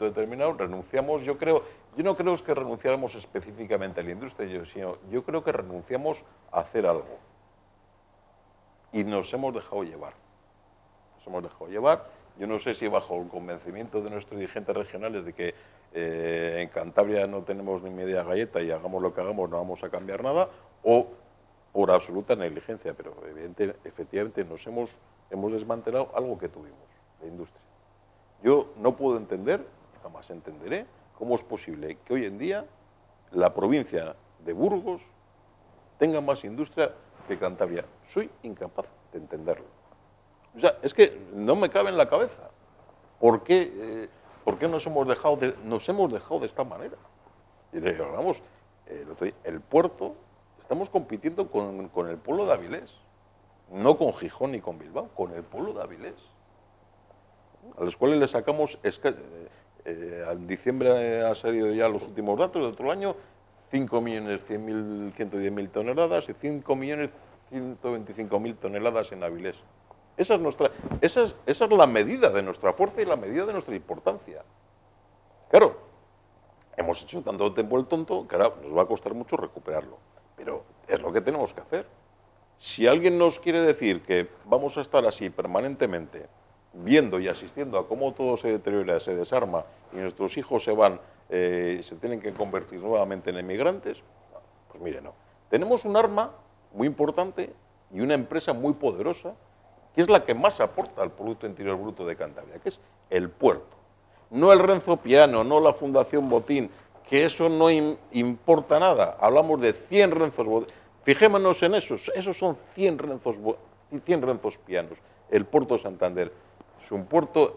determinado, yo no creo que renunciáramos específicamente a la industria, sino yo creo que renunciamos a hacer algo. Y nos hemos dejado llevar. Yo no sé si bajo el convencimiento de nuestros dirigentes regionales de que en Cantabria no tenemos ni media galleta y hagamos lo que hagamos no vamos a cambiar nada, o por absoluta negligencia, pero efectivamente hemos desmantelado algo que tuvimos, la industria. Yo no puedo entender, jamás entenderé, cómo es posible que hoy en día la provincia de Burgos tenga más industria que Cantabria. Soy incapaz de entenderlo. O sea, es que no me cabe en la cabeza. ¿Por qué nos hemos dejado de esta manera? Y le digo, vamos, el puerto, estamos compitiendo con el pueblo de Avilés, no con Gijón ni con Bilbao, con el pueblo de Avilés, a los cuales le sacamos, en diciembre ha salido ya los últimos datos de otro año, 5.110.000 toneladas y 5.125.000 toneladas en Avilés. Esa es la medida de nuestra fuerza y la medida de nuestra importancia. Claro, hemos hecho tanto tiempo el tonto que ahora nos va a costar mucho recuperarlo. Pero es lo que tenemos que hacer. Si alguien nos quiere decir que vamos a estar así permanentemente, viendo y asistiendo a cómo todo se deteriora, se desarma y nuestros hijos se van, se tienen que convertir nuevamente en emigrantes, pues mire, no. Tenemos un arma muy importante y una empresa muy poderosa que es la que más aporta al Producto Interior Bruto de Cantabria, que es el puerto. No el Renzo Piano, no la Fundación Botín, que eso no importa nada. Hablamos de 100 Renzos Botín. Fijémonos en esos son 100 Renzos Pianos. El puerto de Santander es un puerto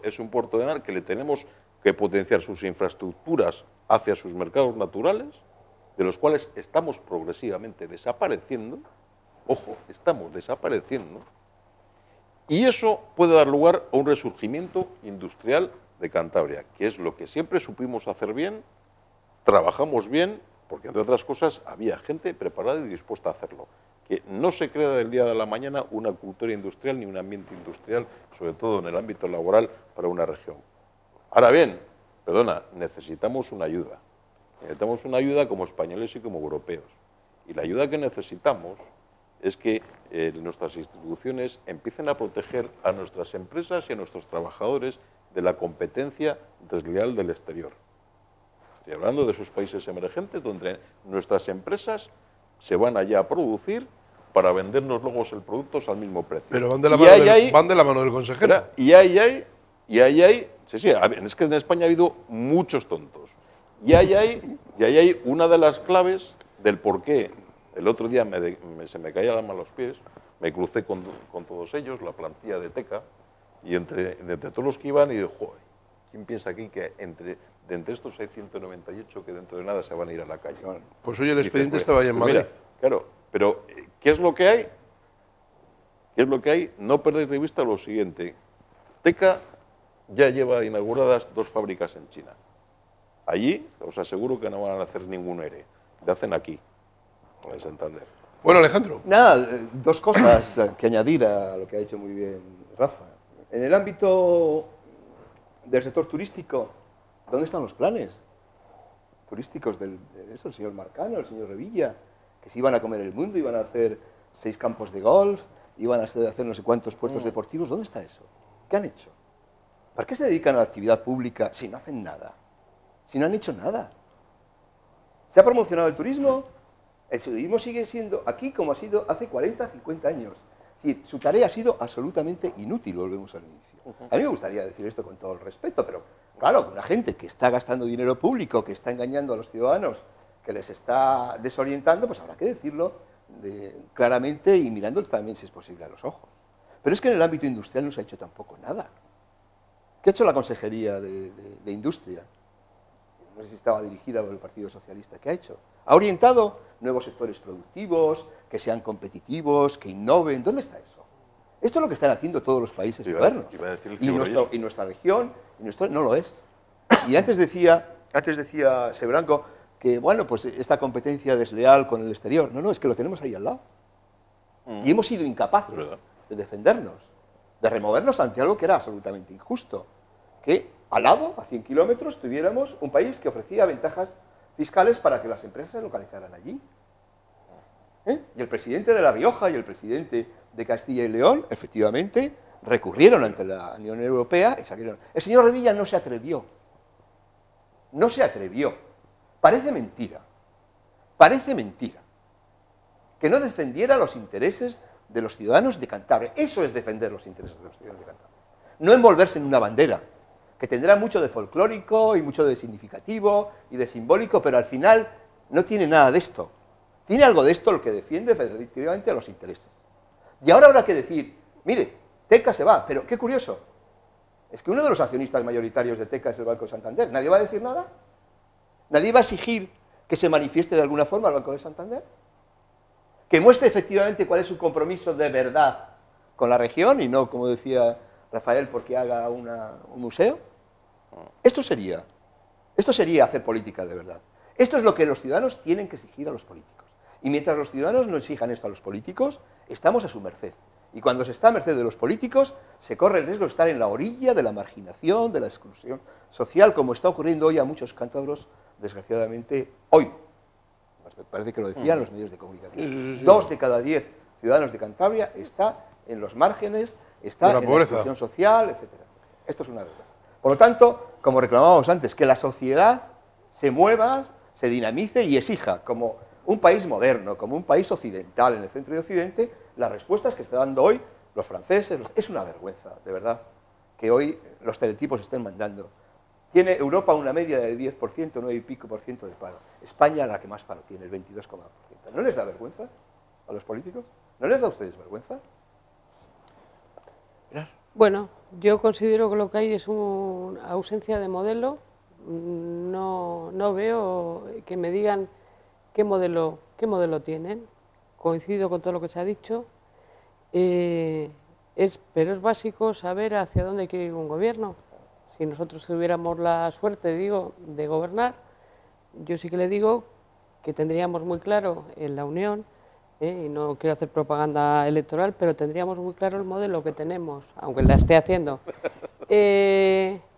de mar que le tenemos que potenciar sus infraestructuras hacia sus mercados naturales, de los cuales estamos progresivamente desapareciendo. Ojo, estamos desapareciendo. Y eso puede dar lugar a un resurgimiento industrial de Cantabria, que es lo que siempre supimos hacer bien, trabajamos bien, porque entre otras cosas había gente preparada y dispuesta a hacerlo. Que no se crea del día de la mañana una cultura industrial ni un ambiente industrial, sobre todo en el ámbito laboral, para una región. Ahora bien, necesitamos una ayuda. Necesitamos una ayuda como españoles y como europeos. Y la ayuda que necesitamos es que nuestras instituciones empiecen a proteger a nuestras empresas y a nuestros trabajadores de la competencia desleal del exterior. Estoy hablando de esos países emergentes donde nuestras empresas se van allá a producir para vendernos luego el producto al mismo precio. Pero van de la mano del consejero. Y ahí hay, sí, es que en España ha habido muchos tontos. Y ahí hay una de las claves del por qué. El otro día se me caía la mano a los pies, me crucé con todos ellos, la plantilla de Teca, y entre todos los que iban, y dije, joder, ¿Quién piensa aquí que de entre estos hay 198 que dentro de nada se van a ir a la calle? Pues hoy el Dice, expediente pues, estaba ya en pues Madrid. mira, claro, pero ¿qué es lo que hay? ¿Qué es lo que hay? No perder de vista lo siguiente. Teca ya lleva inauguradas 2 fábricas en China. Allí os aseguro que no van a hacer ningún ERE. Le hacen aquí, en Santander. Bueno, Alejandro. Nada, 2 cosas que añadir a lo que ha dicho muy bien Rafa. En el ámbito del sector turístico, ¿dónde están los planes turísticos del señor Marcano, el señor Revilla, que se iban a comer el mundo, iban a hacer 6 campos de golf, iban a hacer no sé cuántos puertos deportivos? ¿Dónde está eso? ¿Qué han hecho? ¿Para qué se dedican a la actividad pública si no hacen nada? Si no han hecho nada. ¿Se ha promocionado el turismo? El turismo sigue siendo aquí como ha sido hace 40, 50 años. Es decir, su tarea ha sido absolutamente inútil, volvemos al inicio. A mí me gustaría decir esto con todo el respeto, pero claro, una gente que está gastando dinero público, que está engañando a los ciudadanos, que les está desorientando, pues habrá que decirlo claramente y mirando también, si es posible, a los ojos. Pero es que en el ámbito industrial no se ha hecho tampoco nada. ¿Qué ha hecho la Consejería de Industria? No sé si estaba dirigida por el Partido Socialista. ¿Qué ha hecho? Ha orientado nuevos sectores productivos, que sean competitivos, que innoven. ¿Dónde está eso? Esto es lo que están haciendo todos los países modernos. Y nuestra región no lo es. Y antes decía Sebranco que, bueno, pues esta competencia desleal con el exterior. No, es que lo tenemos ahí al lado. Y hemos sido incapaces de defendernos, de removernos ante algo que era absolutamente injusto. Que al lado, a 100 kilómetros, tuviéramos un país que ofrecía ventajas fiscales para que las empresas se localizaran allí. Y el presidente de La Rioja y el presidente de Castilla y León, efectivamente, recurrieron ante la Unión Europea y salieron. El señor Revilla no se atrevió. No se atrevió. Parece mentira que no defendiera los intereses de los ciudadanos de Cantabria. Eso es defender los intereses de los ciudadanos de Cantabria. No envolverse en una bandera, que tendrá mucho de folclórico y mucho de significativo y de simbólico, pero al final no tiene nada de esto. Tiene algo de esto lo que defiende efectivamente a los intereses. Y ahora habrá que decir, mire, Teca se va, pero qué curioso, es que uno de los accionistas mayoritarios de Teca es el Banco de Santander. ¿Nadie va a decir nada? ¿Nadie va a exigir que se manifieste de alguna forma el Banco de Santander? Que muestre efectivamente cuál es su compromiso de verdad con la región y no, como decía Rafael, porque haga un museo. Esto sería hacer política de verdad. Esto es lo que los ciudadanos tienen que exigir a los políticos. Y mientras los ciudadanos no exijan esto a los políticos, estamos a su merced. Y cuando se está a merced de los políticos, se corre el riesgo de estar en la orilla de la marginación, de la exclusión social, como está ocurriendo hoy a muchos cántabros, desgraciadamente, hoy. Parece que lo decían los medios de comunicación. Sí. 2 de cada 10 ciudadanos de Cantabria está en los márgenes, está en la exclusión social, etc. Esto es una verdad. Por lo tanto, como reclamábamos antes, que la sociedad se mueva, se dinamice y exija, como un país moderno, como un país occidental en el centro de Occidente, las respuestas que están dando hoy los franceses. Es una vergüenza, de verdad, que hoy los teletipos estén mandando. Tiene Europa una media del 10%, 9 y pico por ciento de paro. España la que más paro tiene, el 22,1%. ¿No les da vergüenza a los políticos? ¿No les da a ustedes vergüenza? Bueno, yo considero que lo que hay es una ausencia de modelo. No veo que me digan qué modelo tienen. Coincido con todo lo que se ha dicho. Pero es básico saber hacia dónde quiere ir un gobierno. Si nosotros tuviéramos la suerte, de gobernar, yo sí que le digo que tendríamos muy claro en la Unión, y no quiero hacer propaganda electoral, pero tendríamos muy claro el modelo que tenemos, aunque la esté haciendo.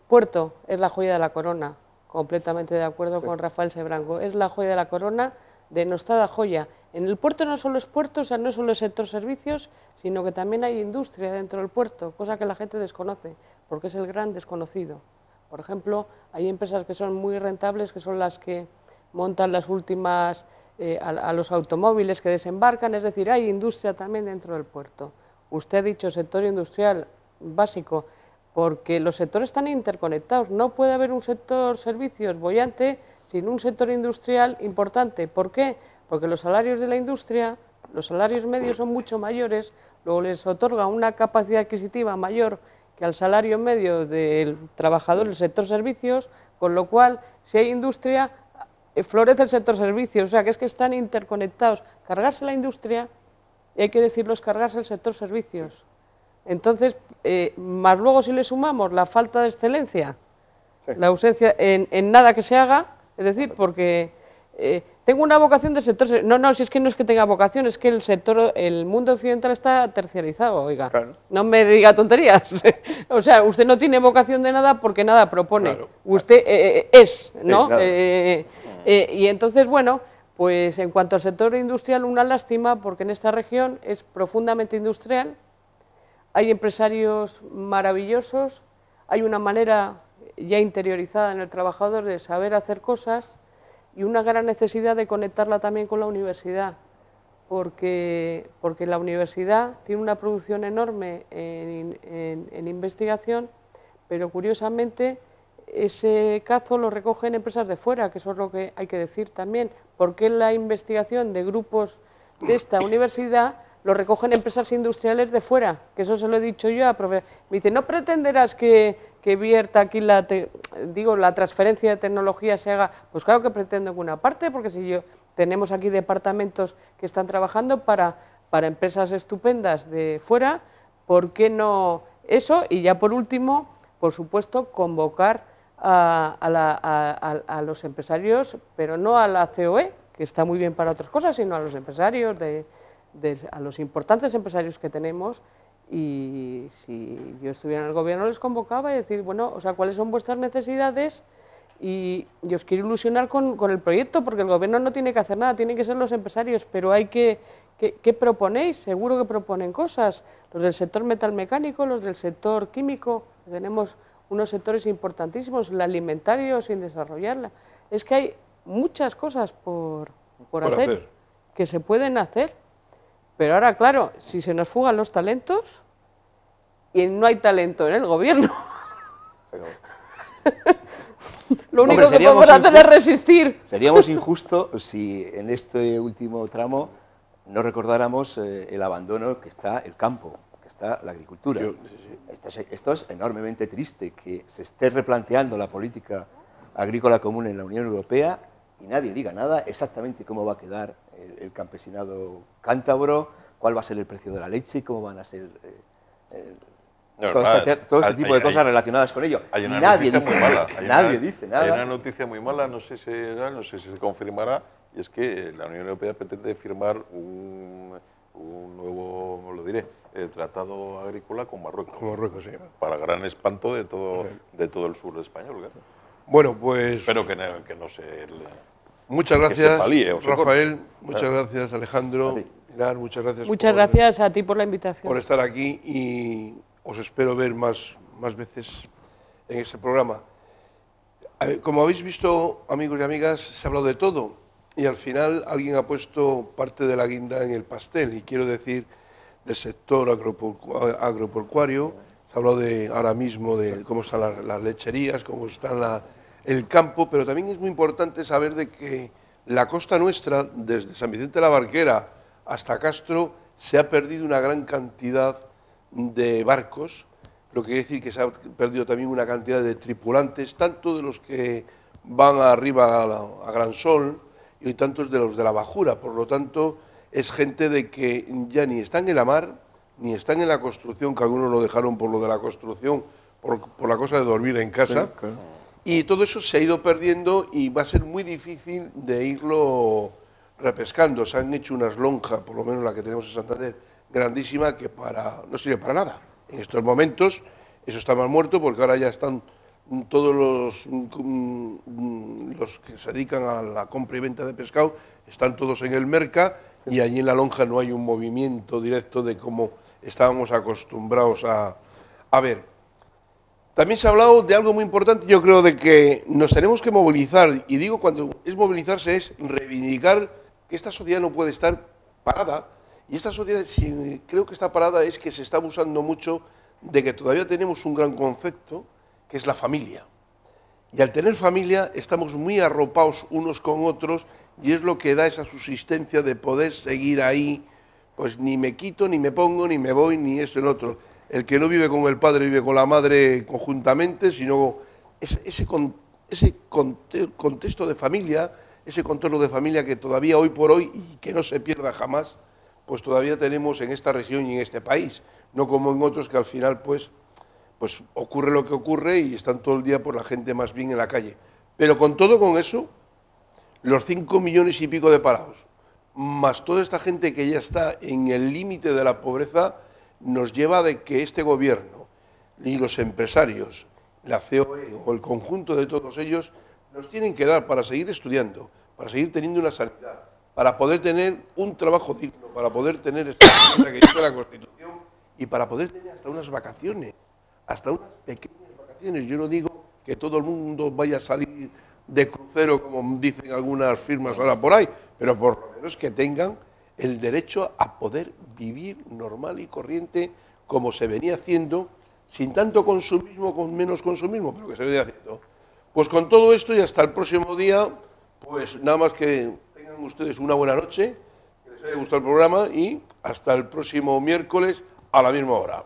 Puerto es la joya de la corona, completamente de acuerdo con Rafael Sebranco, es la joya de la corona, denostada joya. En el puerto no solo es puerto, o sea, no solo es sector servicios, sino que también hay industria dentro del puerto, cosa que la gente desconoce, porque es el gran desconocido. Por ejemplo, hay empresas que son muy rentables, que son las que montan las últimas a los automóviles que desembarcan, es decir, hay industria también dentro del puerto. Usted ha dicho sector industrial básico, porque los sectores están interconectados. No puede haber un sector servicios boyante sin un sector industrial importante. ¿Por qué? Porque los salarios de la industria, los salarios medios son mucho mayores, luego les otorga una capacidad adquisitiva mayor que al salario medio del trabajador del sector servicios, con lo cual, si hay industria, florece el sector servicios, o sea, que es que están interconectados. Cargarse la industria, y hay que decirlo, es cargarse el sector servicios. Entonces, más luego si le sumamos la falta de excelencia, la ausencia en nada que se haga, es decir, porque tengo una vocación del sector... No, si es que no es que tenga vocación, es que el mundo occidental está terciarizado, oiga. Claro. No me diga tonterías. O sea, usted no tiene vocación de nada porque nada propone. Claro. Usted es, ¿no? Y entonces, bueno, pues en cuanto al sector industrial, una lástima, porque en esta región es profundamente industrial, hay empresarios maravillosos, hay una manera ya interiorizada en el trabajador de saber hacer cosas y una gran necesidad de conectarla también con la universidad, porque la universidad tiene una producción enorme en investigación, pero curiosamente ese cazo lo recogen empresas de fuera, que eso es lo que hay que decir también, porque la investigación de grupos de esta universidad lo recogen empresas industriales de fuera, que eso se lo he dicho yo a profesor. Me dice, ¿no pretenderás que vierta aquí la transferencia de tecnología se haga? Pues claro que pretendo en una parte, porque si tenemos aquí departamentos que están trabajando para empresas estupendas de fuera, ¿por qué no eso? Y ya por último, por supuesto, convocar a los empresarios, pero no a la COE, que está muy bien para otras cosas, sino a los empresarios a los importantes empresarios que tenemos, y si yo estuviera en el gobierno les convocaba y decir, bueno, o sea, ¿cuáles son vuestras necesidades? Y os quiero ilusionar con el proyecto, porque el gobierno no tiene que hacer nada, tienen que ser los empresarios, pero hay ¿qué proponéis? Seguro que proponen cosas, los del sector metalmecánico, los del sector químico, tenemos unos sectores importantísimos, el alimentario sin desarrollarla. Es que hay muchas cosas por hacer, que se pueden hacer. Pero ahora, claro, si se nos fugan los talentos y no hay talento en el gobierno, lo único que podemos hacer es resistir. Seríamos injustos si en este último tramo no recordáramos el abandono que está el campo, que está la agricultura. Esto es enormemente triste, que se esté replanteando la política agrícola común en la Unión Europea y nadie diga nada exactamente cómo va a quedar el campesinado cántabro, cuál va a ser el precio de la leche, cómo van a ser todo ese tipo de cosas relacionadas con ello. Hay una nadie noticia muy mala. Nadie dice nada. Hay una noticia muy mala, no sé si se confirmará, y es que la Unión Europea pretende firmar un nuevo, lo diré, tratado agrícola con Marruecos. Con Marruecos, sí. Para gran espanto de todo el sur español. ¿Verdad? Bueno, pues... Espero que no se... Muchas gracias, palíe, Rafael. Muchas gracias, Alejandro. Pilar, muchas gracias. Muchas gracias a ti por la invitación. Por estar aquí, y os espero ver más veces en este programa. Como habéis visto, amigos y amigas, se ha hablado de todo y al final alguien ha puesto parte de la guinda en el pastel, y quiero decir del sector agropecuario. Se ha hablado ahora mismo de cómo están las lecherías, cómo está el campo, pero también es muy importante saber de que la costa nuestra, desde San Vicente de la Barquera hasta Castro, se ha perdido una gran cantidad de barcos, lo que quiere decir que se ha perdido también una cantidad de tripulantes, tanto de los que van arriba a Gran Sol y tantos de los de la bajura. Por lo tanto, es gente de que ya ni están en la mar, ni están en la construcción, que algunos lo dejaron por lo de la construcción, por la cosa de dormir en casa. Sí, claro. Y todo eso se ha ido perdiendo y va a ser muy difícil de irlo repescando. Se han hecho unas lonjas, por lo menos la que tenemos en Santander, grandísima, que no sirve para nada. En estos momentos eso está mal muerto, porque ahora ya están todos los que se dedican a la compra y venta de pescado, están todos en el merca, y allí en la lonja no hay un movimiento directo de como estábamos acostumbrados a ver. También se ha hablado de algo muy importante, yo creo, de que nos tenemos que movilizar, y digo, cuando es movilizarse es reivindicar que esta sociedad no puede estar parada, y esta sociedad, si creo que está parada, es que se está abusando mucho de que todavía tenemos un gran concepto, que es la familia. Y al tener familia estamos muy arropados unos con otros, y es lo que da esa subsistencia de poder seguir ahí, pues ni me quito, ni me pongo, ni me voy, ni esto ni lo otro. el que no vive con el padre vive con la madre conjuntamente, sino ese contexto de familia, ese contorno de familia que todavía hoy por hoy, y que no se pierda jamás, pues todavía tenemos en esta región y en este país, no como en otros que al final pues ocurre lo que ocurre y están todo el día por la gente más bien en la calle. Pero con todo con eso, los 5 millones y pico de parados, más toda esta gente que ya está en el límite de la pobreza, nos lleva de que este gobierno y los empresarios, la COE o el conjunto de todos ellos, nos tienen que dar para seguir estudiando, para seguir teniendo una sanidad, para poder tener un trabajo digno, para poder tener esta cosa que dice la Constitución y para poder tener hasta unas vacaciones, hasta unas pequeñas vacaciones. Yo no digo que todo el mundo vaya a salir de crucero, como dicen algunas firmas ahora por ahí, pero por lo menos que tengan el derecho a poder vivir normal y corriente como se venía haciendo, sin tanto consumismo, con menos consumismo, pero que se venía haciendo. Pues con todo esto y hasta el próximo día, pues nada más que tengan ustedes una buena noche, que les haya gustado el programa y hasta el próximo miércoles a la misma hora.